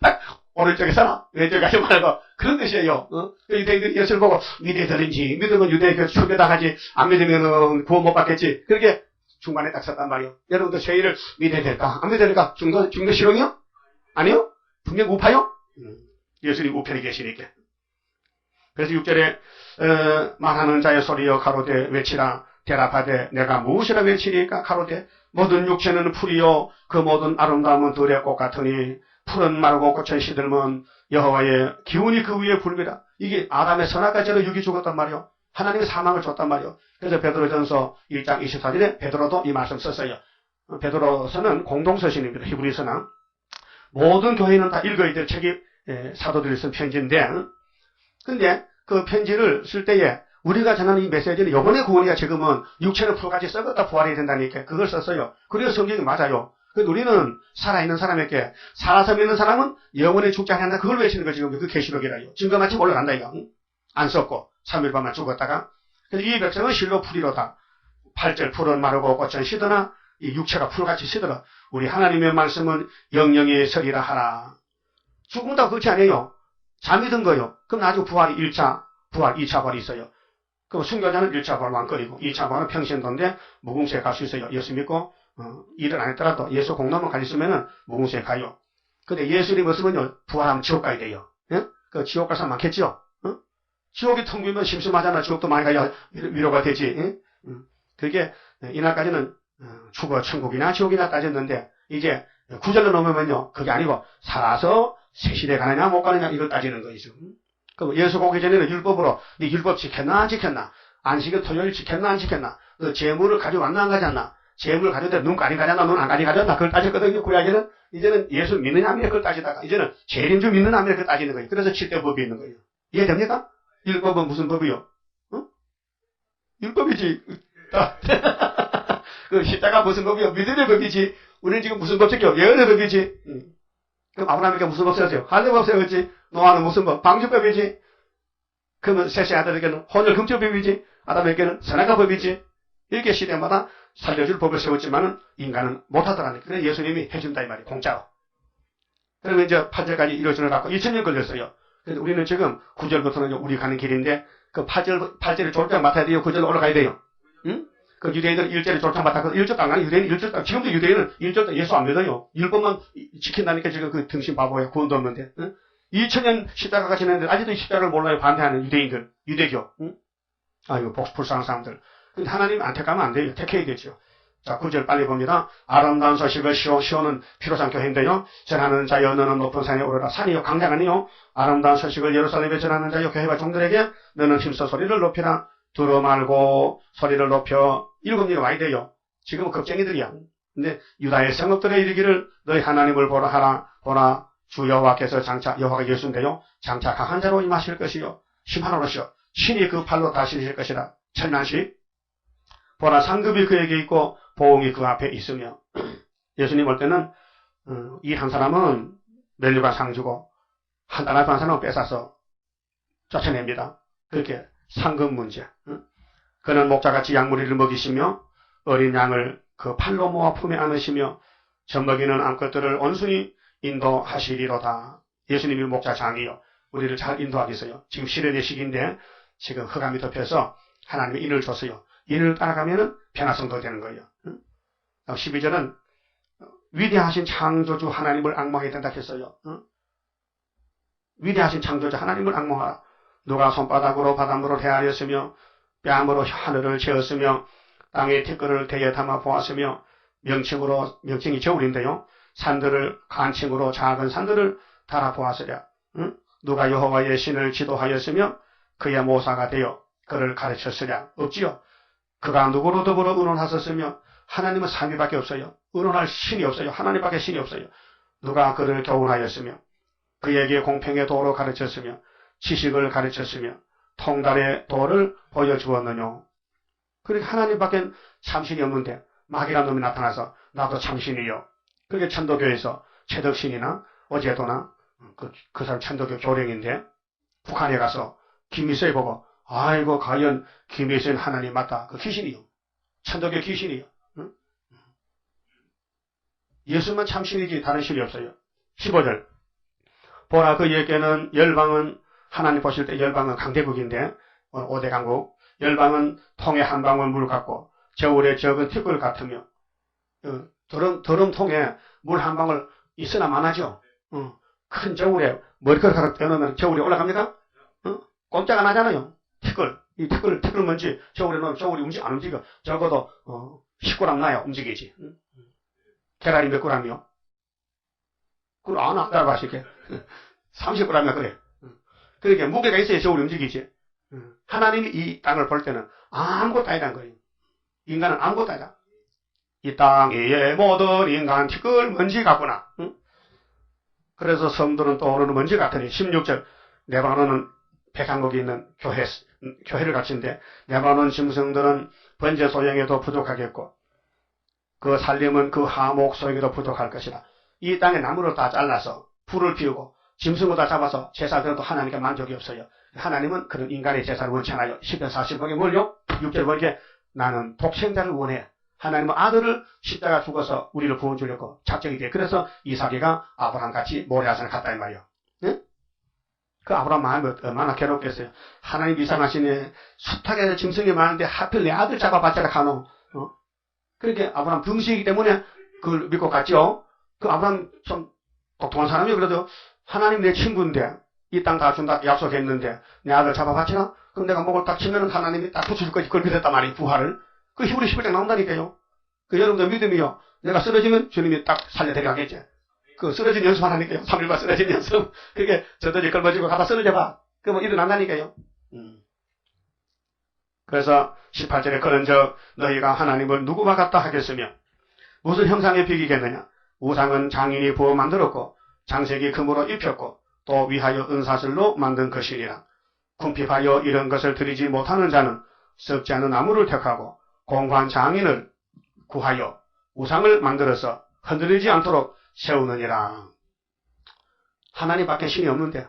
딱 오른쪽에 서라 왼쪽에 가지 말고 그런 뜻이에요. 유대인들이 예수를 보고 믿으든지 믿으면 유대교 축에다 가지 안 믿으면 구원 못 받겠지. 그렇게 중간에 딱 섰단 말이에요. 여러분도 죄인을 믿어야 될까? 안 믿어야 될까? 중도 실용이요? 아니요? 분명 우파요? 예수님 우편에 계시니까. 그래서 6절에 말하는 자의 소리여 가로되 외치라. 대답하되 내가 무엇이라 외치리까? 가로되 모든 육체는 풀이요 그 모든 아름다움은 들의 꽃 같으니 풀은 마르고 꽃은 시들면 여호와의 기운이 그 위에 불미라. 이게 아담의 선악과죄로 육이 죽었단 말이요. 하나님의 사망을 줬단 말이요. 그래서 베드로전서 1장 24절에 베드로도 이 말씀 썼어요. 베드로서는 공동서신입니다. 히브리서는 모든 교회는 다 읽어야 될 책이 사도들이 쓴 편지인데, 근데 그 편지를 쓸 때에 우리가 전하는 이 메시지는 영혼의 구원이야. 지금은 육체는 풀같이 썩었다 부활해야 된다니까 그걸 썼어요. 그래서 성경이 맞아요. 그래서 우리는 살아있는 사람에게 살아서 믿는 사람은 영원히 죽지 않는다. 그걸 외치는 거 지금 그 계시록이라요. 증거마치 올라간다 이거. 안 썼고 3일밤만 죽었다가. 그래서 이 백성은 실로 풀이로다. 8절 풀은 마르고 꽃은 시드나 이 육체가 풀같이 시들어. 우리 하나님의 말씀은 영영이 서리라 하라. 죽음도 그렇지 않아요. 잠이 든 거요. 그럼 나중에 부활이 1차 부활, 2차 부활이 있어요. 그럼 순교자는 1차 부활 왕거리고 2차 부활은 평신도인데 무궁수에 갈 수 있어요. 예수 믿고 일을 안 했더라도 예수 공로만 가졌으면은 무궁수에 가요. 근데 예수님 없으면요 부활하면 지옥 가야 돼요. 예? 그 지옥 갈 사람 많겠죠? 지옥이 텅 비면 심심하잖아. 지옥도 많이 가야 위로가 되지. 예? 그게 이날까지는 죽어 천국이나 지옥이나 따졌는데 이제 구절로 넘으면요 그게 아니고 살아서 새 시대 가느냐 못 가느냐 이걸 따지는 거죠. 그럼 예수 오기 전에는 율법으로 네 율법 지켰나 안 지켰나, 안식일 토요일 지켰나 안 지켰나, 너 재물을 가져왔나 안 가져왔나, 재물 가져다 눈 가리 가졌나 눈 안 가리 가졌나 그걸 따졌거든요. 구약에는 이제는 예수 믿느냐 안 믿느냐 그걸 따지다가 이제는 재림주 믿느냐 안 믿느냐 그걸 따지는 거예요. 그래서 7대 법이 있는 거예요. 이해됩니까? 율법은 무슨 법이요? 율법이지. 그 십자가 무슨 법이요? 믿음의 법이지. 우리는 지금 무슨 법 지켜? 예언의 법이지. 그럼 아브라함에게 무슨 법 세웠어요? 할례법 세웠지. 노아는 무슨 법? 방주법이지. 그러면 셋째 아들에게는 혼혈 금주법이지. 아담에게는 선악과 법이지. 이렇게 시대마다 살려줄 법을 세웠지만은 인간은 못하더라니까. 그래서 예수님이 해준다 이 말이에요. 공짜로. 그러면 이제 8절까지 이루어지는 것 같고 2000년 걸렸어요. 그래서 우리는 지금 9절부터는 우리 가는 길인데 그 8절에 졸장 맡아야 돼요. 9절로 올라가야 돼요. 응? 그 유대인들은 1절에 졸장 맡았거든. 1절도 안 가는 유대인은 1절도 안, 지금도 유대인은 1절도 예수 안 믿어요. 율법만 지킨다니까 지금 그 등신 바보야. 구원도 없는데. 응? 2000년 십자가가 지났는데 아직도 십자가를 몰라요. 반대하는 유대인들. 유대교. 응? 아이고 불쌍한 사람들. 근데 하나님 안 택하면 안 돼요. 택해야 되죠. 자, 9절 빨리 봅니다. 아름다운 소식을 시온은 피로산 교회인데요. 전하는 자여 너는 높은 산에 오르라. 산이요 강장 아니요. 아름다운 소식을 예루살렘에 전하는 자여 교회와 종들에게 너는 힘써 소리를 높이라. 두루 말고 소리를 높여. 7명이 와야 돼요. 지금은 겁쟁이들이야. 근데 유다의 성읍들에 이르기를 너희 하나님을 보라 하라. 보라 주 여호와께서 장차 여호와가 예수인데요. 장차 강한 자로 임하실 것이요. 심판으로시요. 신이 그 팔로 다스리실 것이라. 천만시. 보라 상급이 그에게 있고 보응이 그 앞에 있으며. 예수님 올 때는 이 한 사람은 멸류관 상 주고 한 달 앞에 한 사람은 뺏어서 쫓아냅니다. 그렇게 상급 문제. 그는 목자같이 양무리를 먹이시며 어린 양을 그 팔로 모아 품에 안으시며 젖먹이는 암컷들을 온순히 인도하시리로다. 예수님이 목자장이요. 우리를 잘 인도하겠어요. 지금 시련의 시기인데 지금 흑암이 덮여서 하나님이 인을 줬어요. 인을 따라가면은 변화성도 되는 거예요. 12절은 위대하신 창조주 하나님을 악망해야 된다 했어요. 위대하신 창조주 하나님을 악망하라. 누가 손바닥으로 바닷물을 헤아렸으며 뺨으로 하늘을 채웠으며 땅의 티끌을 대에 담아 보았으며 명칭이 저울인데요. 산들을 간칭으로 작은 산들을 달아 보았으랴. 누가 여호와의 신을 지도하였으며 그의 모사가 되어 그를 가르쳤으랴. 없지요. 그가 누구로 더불어 의논하셨으며 하나님은 삼위밖에 없어요. 의논할 신이 없어요. 하나님밖에 신이 없어요. 누가 그를 교훈하였으며 그에게 공평의 도로 가르쳤으며 지식을 가르쳤으며 통달의 도를 보여주었느뇨. 그러니까 하나님밖에 참신이 없는데 마귀란 놈이 나타나서 나도 참신이요. 그게 천도교에서 최덕신이나 어제도나 그 사람 천도교 교령인데 북한에 가서 김일성이 보고 아이고 과연 김일성 하나님 맞다. 그 귀신이요. 천도교 귀신이요. 응? 예수만 참 신이지 다른 신이 없어요. 15절 보라 그에게는 열방은 하나님 보실 때 열방은 강대국인데 5대 강국 열방은 통에 한 방울 물 같고 저울에 적은 티끌 같으며 드럼통에 물 한 방울 있으나 많아죠. 큰 저울에 머리카락 떼놓으면 저울이 올라갑니까? 꼼짝 안 하잖아요. 이 티끌 먼지 저울에 넣으면 저울이 안 움직여. 적어도 10g 나요. 움직이지. 계란이 몇 g이요? 그걸 안 알아봐시게. 30g이나 그래. 그러니까 무게가 있어야 저울이 움직이지. 하나님이 이 땅을 볼 때는 아무것도 아니란 거예요. 인간은 아무것도 아니다. 이 땅 위에 모든 인간 티끌 먼지 같구나. 그래서 성도는 떠오르는 먼지 같으니 16절 레바논은 백한국이 있는 교회를 갖춘데 레바논 짐승들은 번제 소형에도 부족하겠고 그 살림은 그 하목 소형에도 부족할 것이라. 이 땅의 나무를 다 잘라서 불을 피우고 짐승을 다 잡아서 제사 드려도 하나님께 만족이 없어요. 하나님은 그런 인간의 제사를 원치 않아요. 10편 40번에 뭘요? 6절 보니까 나는 독생자를 원해. 하나님은 아들을 십자가 죽어서 우리를 구원 주려고 작정이 돼. 그래서 이삭이가 아브라함같이 모레아산을 갔다 이 말이요. 네? 그 아브라함 마음이 얼마나 괴롭겠어요. 하나님 이상하시네. 숱하게 짐승이 많은데 하필 내 아들 잡아봤자라 가노. 그렇게 아브라함 등식이기 때문에 그걸 믿고 갔죠. 그 아브라함 좀 똑똑한 사람이요. 그래도 하나님 내 친구인데 이 땅 다 준다 약속했는데 내 아들 잡아봤지나? 그럼 내가 목을 딱 치면은 하나님이 딱 붙여줄 거지. 그걸 믿었단 말이에요. 부활을. 그 히브리 11장 나온다니까요. 그 여러분들 믿음이요. 내가 쓰러지면 주님이 딱 살려드려가겠지. 그 쓰러진 연습 하나니까요. 3일만 쓰러진 연습. 그게 저들이 걸머지고 가다 쓰러져봐. 그러면 일어난다니까요. 그래서 18절에 그런즉 너희가 하나님을 누구와 같다 하겠으며 무슨 형상에 비기겠느냐. 우상은 장인이 부어 만들었고 장색이 금으로 입혔고 또 위하여 은사슬로 만든 것이니라. 궁핍하여 이런 것을 드리지 못하는 자는 썩지 않은 나무를 택하고 공고한 장인을 구하여 우상을 만들어서 흔들리지 않도록 세우느니라. 하나님밖에 신이 없는데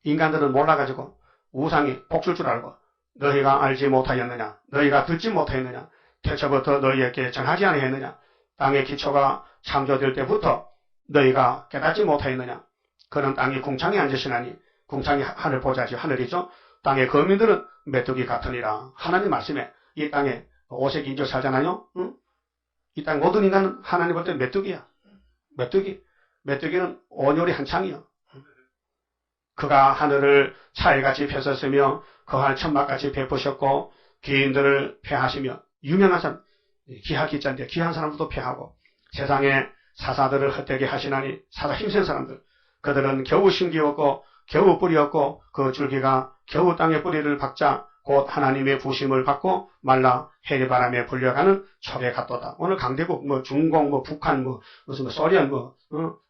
인간들은 몰라가지고 우상이 복줄 줄 알고 너희가 알지 못하였느냐. 너희가 듣지 못하였느냐. 태초부터 너희에게 전하지 아니했느냐. 땅의 기초가 창조될 때부터 너희가 깨닫지 못하였느냐. 그는 땅이 궁창에 앉으시나니 궁창이 하늘 보자지 하늘이죠. 땅의 거민들은 메뚜기 같으니라. 하나님 말씀에 이 땅에 오색 인조 살잖아요. 이 땅 모든 인간은 하나님 볼 때 메뚜기야. 메뚜기는 온열이 한창이요. 그가 하늘을 차일같이 펴셨으며 거할 천막같이 베푸셨고 귀인들을 폐하시며 유명한 사람 기하 기자인데 귀한 사람들도 폐하고 세상에 사사들을 헛되게 하시나니 사사 힘센 사람들 그들은 겨우 심기였고 겨우 뿌리였고 그 줄기가 겨우 땅에 뿌리를 박자 곧 하나님의 부심을 받고 말라 해리바람에 불려가는 척에 갔도다. 오늘 강대국 중공 북한 무슨 소련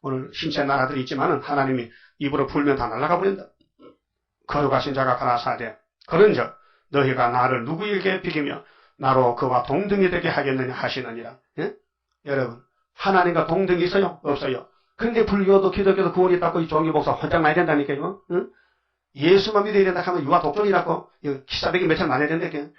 오늘 힘센 나라들이 있지만은 하나님이 입으로 불면 다 날아가 버린다. 거룩하신 자가 가라사대 그런즉 너희가 나를 누구에게 비기며 나로 그와 동등이 되게 하겠느냐 하시느니라. 예? 여러분 하나님과 동등이 있어요? 없어요. 그런데 불교도 기독교도 구원이 있다고 이 종교 목사 혼자 많이 된다니까요. 응? 예수만 믿어야 된다 하면 유아 독존이라고 기사백이 며칠 많이 된다니까요.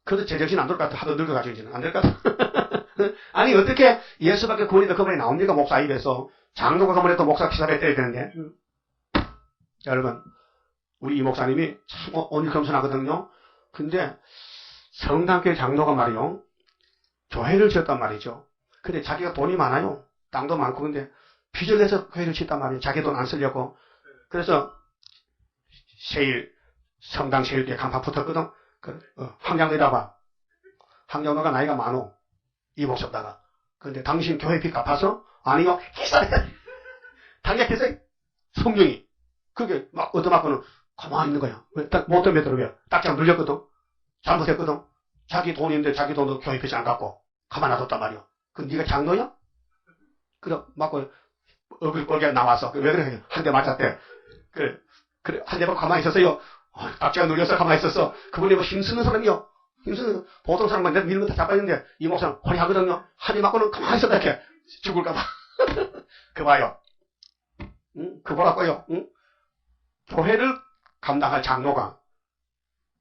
그래도 제정신 안 돌 것 같아. 하도 늙어가지고 이제는 안 될 것 같아. 아니 어떻게 예수밖에 구원이 더 그만이 나옵니까? 목사 입에서. 장로가 그만해 또 목사 기사백 때려야 되는데. 여러분 우리 이 목사님이 참 오늘 겸손하거든요. 근데 성당교회 장로가 말이요. 교회를 지었단 말이죠. 근데 자기가 돈이 많아요. 땅도 많고 근데 빚을 내서 교회를 짓단 말이에요. 자기 돈 안 쓰려고. 그래서 성당 세일때 간판 붙었거든. 황장로이라 봐. 황장로가 나이가 많어. 이 목사다가. 근데 당신 교회 빚 갚아서? 아니요. 기사해. 당장했어요. 성령이. 그게 막 얻어맞고는 가만히 있는 거야. 못 덤벼들어요. 딱지랑 눌렸거든. 잘못했거든. 자기 돈인데 자기 돈도 교회 빚 안 갚고 가만 놔뒀단 말이야. 그 네가 장로야? 그래 맞고 얼굴 꼴게 나와서 왜 그래? 한 대 맞았대. 그래 한 대 맞고 가만히 있었어요. 딱지가 눌려서 가만히 있었어. 그분이 뭐 힘쓰는 사람이요. 힘쓰는 보통 사람만 밀면 다 잡아있는데 이 목사는 허리하거든요. 한 대 맞고는 가만히 있었다 이렇게 죽을까봐. 그 봐요. 그 보라고요. 교회를 감당할 장로가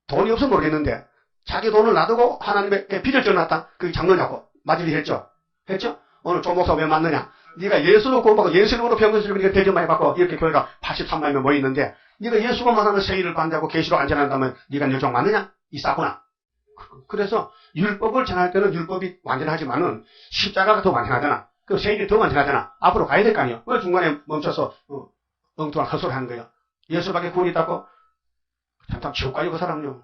돈이 없어 모르겠는데 자기 돈을 놔두고 하나님께 빚을 져놨다. 그게 장로냐고. 맞으리 했죠? 했죠? 오늘 조목사 왜 맞느냐? 네가 예수로 구원받고 예수 이름으로 병건수를 대접 많이 받고 이렇게 교회가 83만 명 모여있는데 네가 예수로만 하면 세일을 반대하고 계시로 안전한다면 네가 여종 맞느냐? 이 싸구나. 그래서 율법을 전할 때는 율법이 완전하지만은 십자가가 더 완전하잖아. 그 세일이 더 완전하잖아. 앞으로 가야 될 거 아니에요. 왜 중간에 멈춰서 엉뚱한 헛소리 하는 거예요. 예수밖에 구원이 있다고? 참 지옥 가요 그 사람요.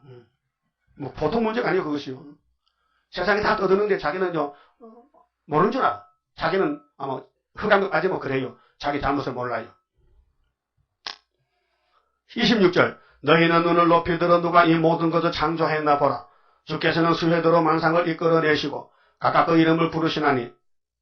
뭐 보통 문제가 아니에요 그것이요. 세상에 다 떠드는데 자기는요 모르는 줄 알아. 자기는 아마 흑암까지 뭐 그래요. 자기 잘못을 몰라요. 26절 너희는 눈을 높이 들어 누가 이 모든 것을 창조했나 보라. 주께서는 수혜대로 만상을 이끌어내시고 각각 그 이름을 부르시나니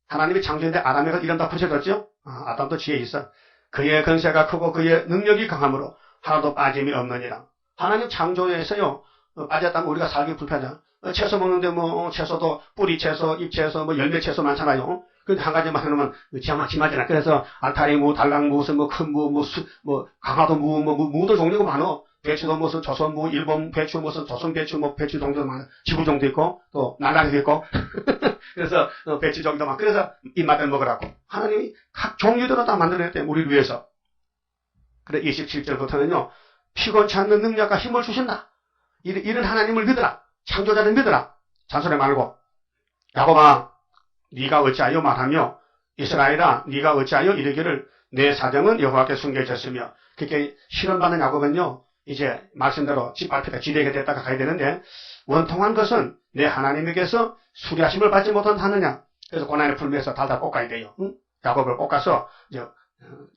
하나님이 창조했는데 아담에게 이름 다 붙여졌죠? 아담도 지혜 있어. 그의 근세가 크고 그의 능력이 강함으로 하나도 빠짐이 없느니라. 하나님 창조에서요 빠졌다면 우리가 살기 불편하죠. 채소 먹는데 뭐 채소도 뿌리 채소, 잎 채소, 뭐 열매 채소 많잖아요. 근데 한 가지만 해놓으면 지마지마잖아. 그래서 알타리 무, 달랑 무, 뭐 큰 무, 뭐 강화도 무, 무도 종류가 많어. 배추도 무슨 조선 무, 일본 배추 무슨 조선 배추, 뭐 배추 종류도 많아. 지구종도 있고 또 날라리도 있고. 그래서 배추 종류도 많고. 그래서 입맛을 먹으라고 하나님이 각 종류대로 다 만들어냈대 우리를 위해서. 그래 27절부터는요 피곤치 않는 능력과 힘을 주신다. 이런 하나님을 믿으라. 창조자를 믿으라. 잔소리 말고. 야곱아 네가 어찌하여 말하며 이스라엘아 네가 어찌하여 이르기를 내 사정은 여호와께 숨겨졌으며. 그렇게 실현받는 야곱은요 이제 말씀대로 집 앞에다 지대게 됐다가 가야 되는데 원통한 것은 내 하나님에게서 수리하심을 받지 못하느냐. 그래서 고난의 풀면서 달달 볶아야 돼요. 야곱을 볶아서 이제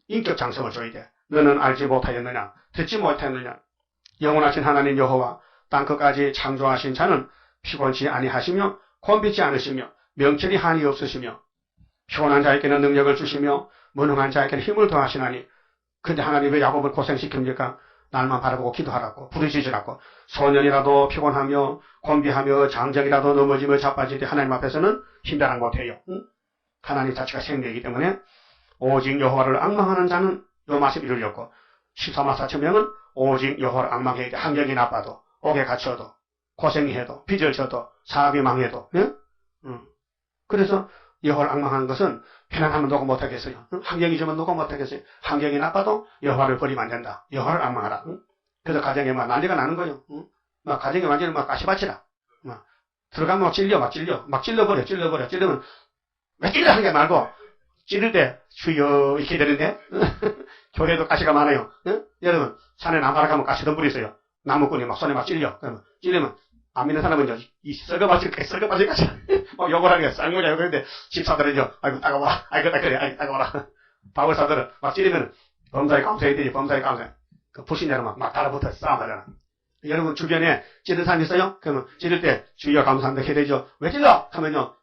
인격 장성을 줘야 돼. 너는 알지 못하였느냐 듣지 못했느냐. 영원하신 하나님 여호와 땅끝까지 창조하신 자는 피곤치 아니하시며 곤비지 않으시며 명철이 한이 없으시며 피곤한 자에게는 능력을 주시며 무능한 자에게는 힘을 더하시나니. 근데 하나님 왜 야곱을 고생시킵니까? 날만 바라보고 기도하라고 부르짖으라고. 소년이라도 피곤하며 곤비하며 장정이라도 넘어지며 자빠질 때 하나님 앞에서는 힘자랑 못해요. 하나님 자체가 생명이기 때문에 오직 여호와를 앙망하는 자는 요 말씀 이루려고 14만 4천 명은 오직 여호와를 앙망해야 돼. 환경이 나빠도 옥에 갇혀도 고생이 해도 빚을 져도 사업이 망해도. 예? 그래서 여호와를 앙망하는 것은 편안하면 누가 못하겠어요. 환경이 좋으면 누가 못하겠어요. 환경이 나빠도 여호와를 버리면 안 된다. 여호와를 앙망하라. 그래서 가정에 막 난리가 나는 거예요. 막 가정에 완전히 막 가시밭이라. 막 들어가면 막 찔러버려. 찔르면 왜 찔러 하는 게 말고 찌를 때 주여 이렇게 되는데 교회도 가시가 많아요. 여러분 산에 나무하러 가면 가시 덤불이 있어요. 나무꾼이 막 손에 막 찔려. 그러면 찔리면 안 믿는 사람은 이 썩어바질 가시 막 욕을 하는 거야. 쌍욕이야. 그런데 집사들은요 아이고 따가워라. 아이고 따가워라. 바울사들은 막 찔리면 범사에 감사해야 되지. 범사에 감사해. 그 불신자는 막 달라붙어 싸움하잖아. 여러분 주변에 찌른 사람 있어요? 그러면 찌를 때 주여 감사합니다 해야 되죠. 왜 찔러? 하면요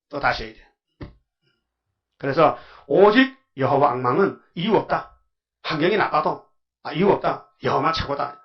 또 다시 해야 돼. 그래서 오직 여호와 앙망은 이유 없다. 환경이 나빠도 이유 없다. 여호와만 최고다.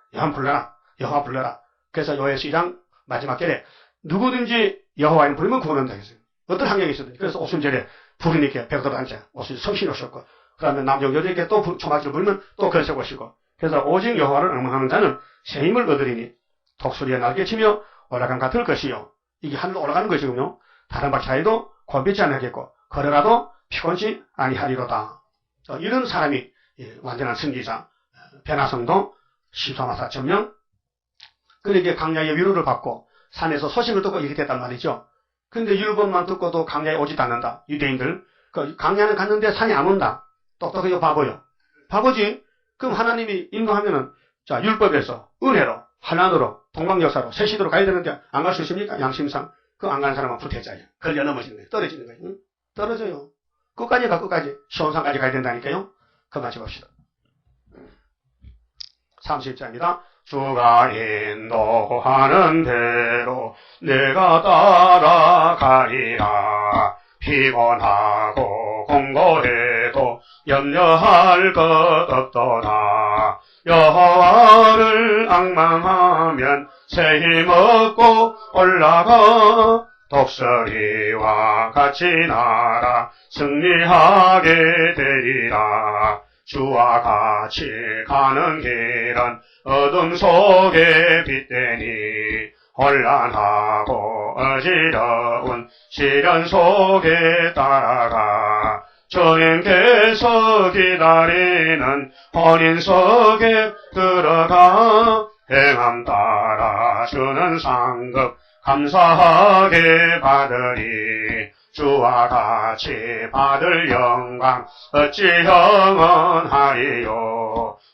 여호와 불러라. 그래서 요엘 12장 마지막 절에 누구든지 여호와를 부르면 구원한다 했어요. 어떤 환경이 있어도. 그래서 오순절에 부르니까 백도로 앉아. 오순절 성신 오셨고 그 다음에 남정 여자에게 또 초막지를 부르면 또 건색 오시고. 그래서 오직 여호와를 앙망하는 자는 새 힘을 얻으리니 독수리에 날개치며 올라간 같을 것이요. 이게 하늘로 올라가는 것이군요. 다른 박하에도 곤비지 않겠고 걸어가도 피곤치 아니하리로다. 이런 사람이 완전한 승리자. 변화성도 14만 4천 명. 그러니까 강야의 위로를 받고 산에서 소식을 듣고 이렇게 됐단 말이죠. 근데 율법만 듣고도 강야에 오지도 않는다. 유대인들. 강야는 갔는데 산에 안 온다. 똑똑해요. 바보요. 바보지. 그럼 하나님이 인도하면은 자 율법에서 은혜로 환난으로 동방역사로 새시대로 가야 되는데 안 갈 수 있습니까? 양심상. 그 안 가는 사람은 불태자예요. 걸려 넘어지는 거예요. 떨어지는 거예요. 응? 떨어져요. 끝까지 가 끝까지. 시온산까지 가야 된다니까요. 그만 해봅시다. 30절입니다. 주가 인도하는 대로 내가 따라가리라. 피곤하고 공고해도 염려할 것 없도다. 여호와를 앙망하면 새 힘 얻고 올라가 독수리와 같이 날아 승리하게 되리라. 주와 같이 가는 길은 어둠 속에 빛되니 혼란하고 어지러운 시련 속에 따라가 주님께서 기다리는 혼인 속에 들어가 행함 따라 주는 상급 감사하게 받으리. 주와 같이 받을 영광 어찌 영원하리요.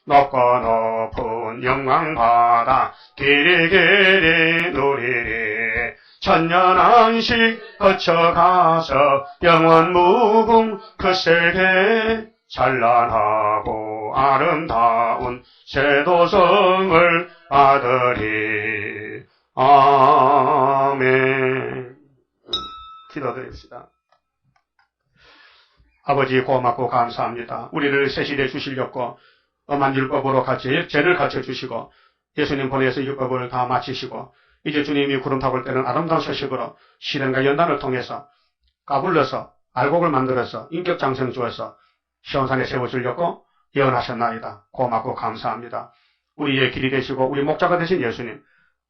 높고 높은 영광 받아 길이 누리리. 천년 안식 거쳐가서 영원 무궁 그 세계 찬란하고 아름다운 새도성을 받으리. 아멘. 기도드립시다. 아버지 고맙고 감사합니다. 우리를 새시대 주시려고 엄한 율법으로 같이 죄를 가르쳐주시고 예수님 보내서 율법을 다 마치시고 이제 주님이 구름 타볼 때는 아름다운 소식으로 시련과 연단을 통해서 까불러서 알곡을 만들어서 인격장성 주어서 시온산에 세워주려고 예언하셨나이다. 고맙고 감사합니다. 우리의 길이 되시고 우리 목자가 되신 예수님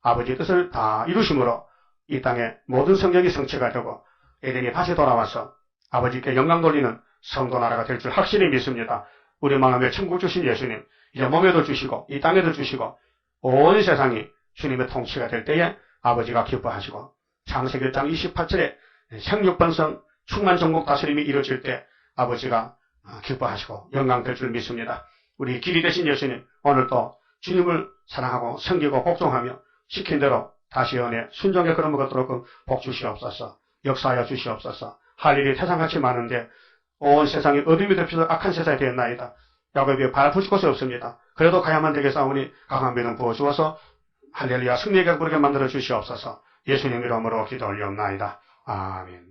아버지의 뜻을 다 이루심으로 이 땅에 모든 성경이 성취가 되고 에덴이 다시 돌아와서 아버지께 영광 돌리는 성도 나라가 될 줄 확실히 믿습니다. 우리 마음에 천국 주신 예수님 이제 몸에도 주시고 이 땅에도 주시고 온 세상이 주님의 통치가 될 때에 아버지가 기뻐하시고 창세기 1장 28절에 생육번성 충만전국 다스림이 이루어질 때 아버지가 기뻐하시고 영광 될 줄 믿습니다. 우리 길이 되신 예수님 오늘도 주님을 사랑하고 섬기고 복종하며 시킨 대로 다시 연애 순종의 걸음을 걷도록 복 주시옵소서. 역사하여 주시옵소서. 할 일이 태산같이 많은데 온 세상이 어둠이 덮여서 악한 세상이 되었나이다. 야곱이 발 붙일 곳이 없습니다. 그래도 가야만 되겠사오니 강한 믿음 부어주어서 할렐루야 승리의 격부르게 만들어 주시옵소서. 예수님 이름으로 기도 올리옵나이다. 아멘.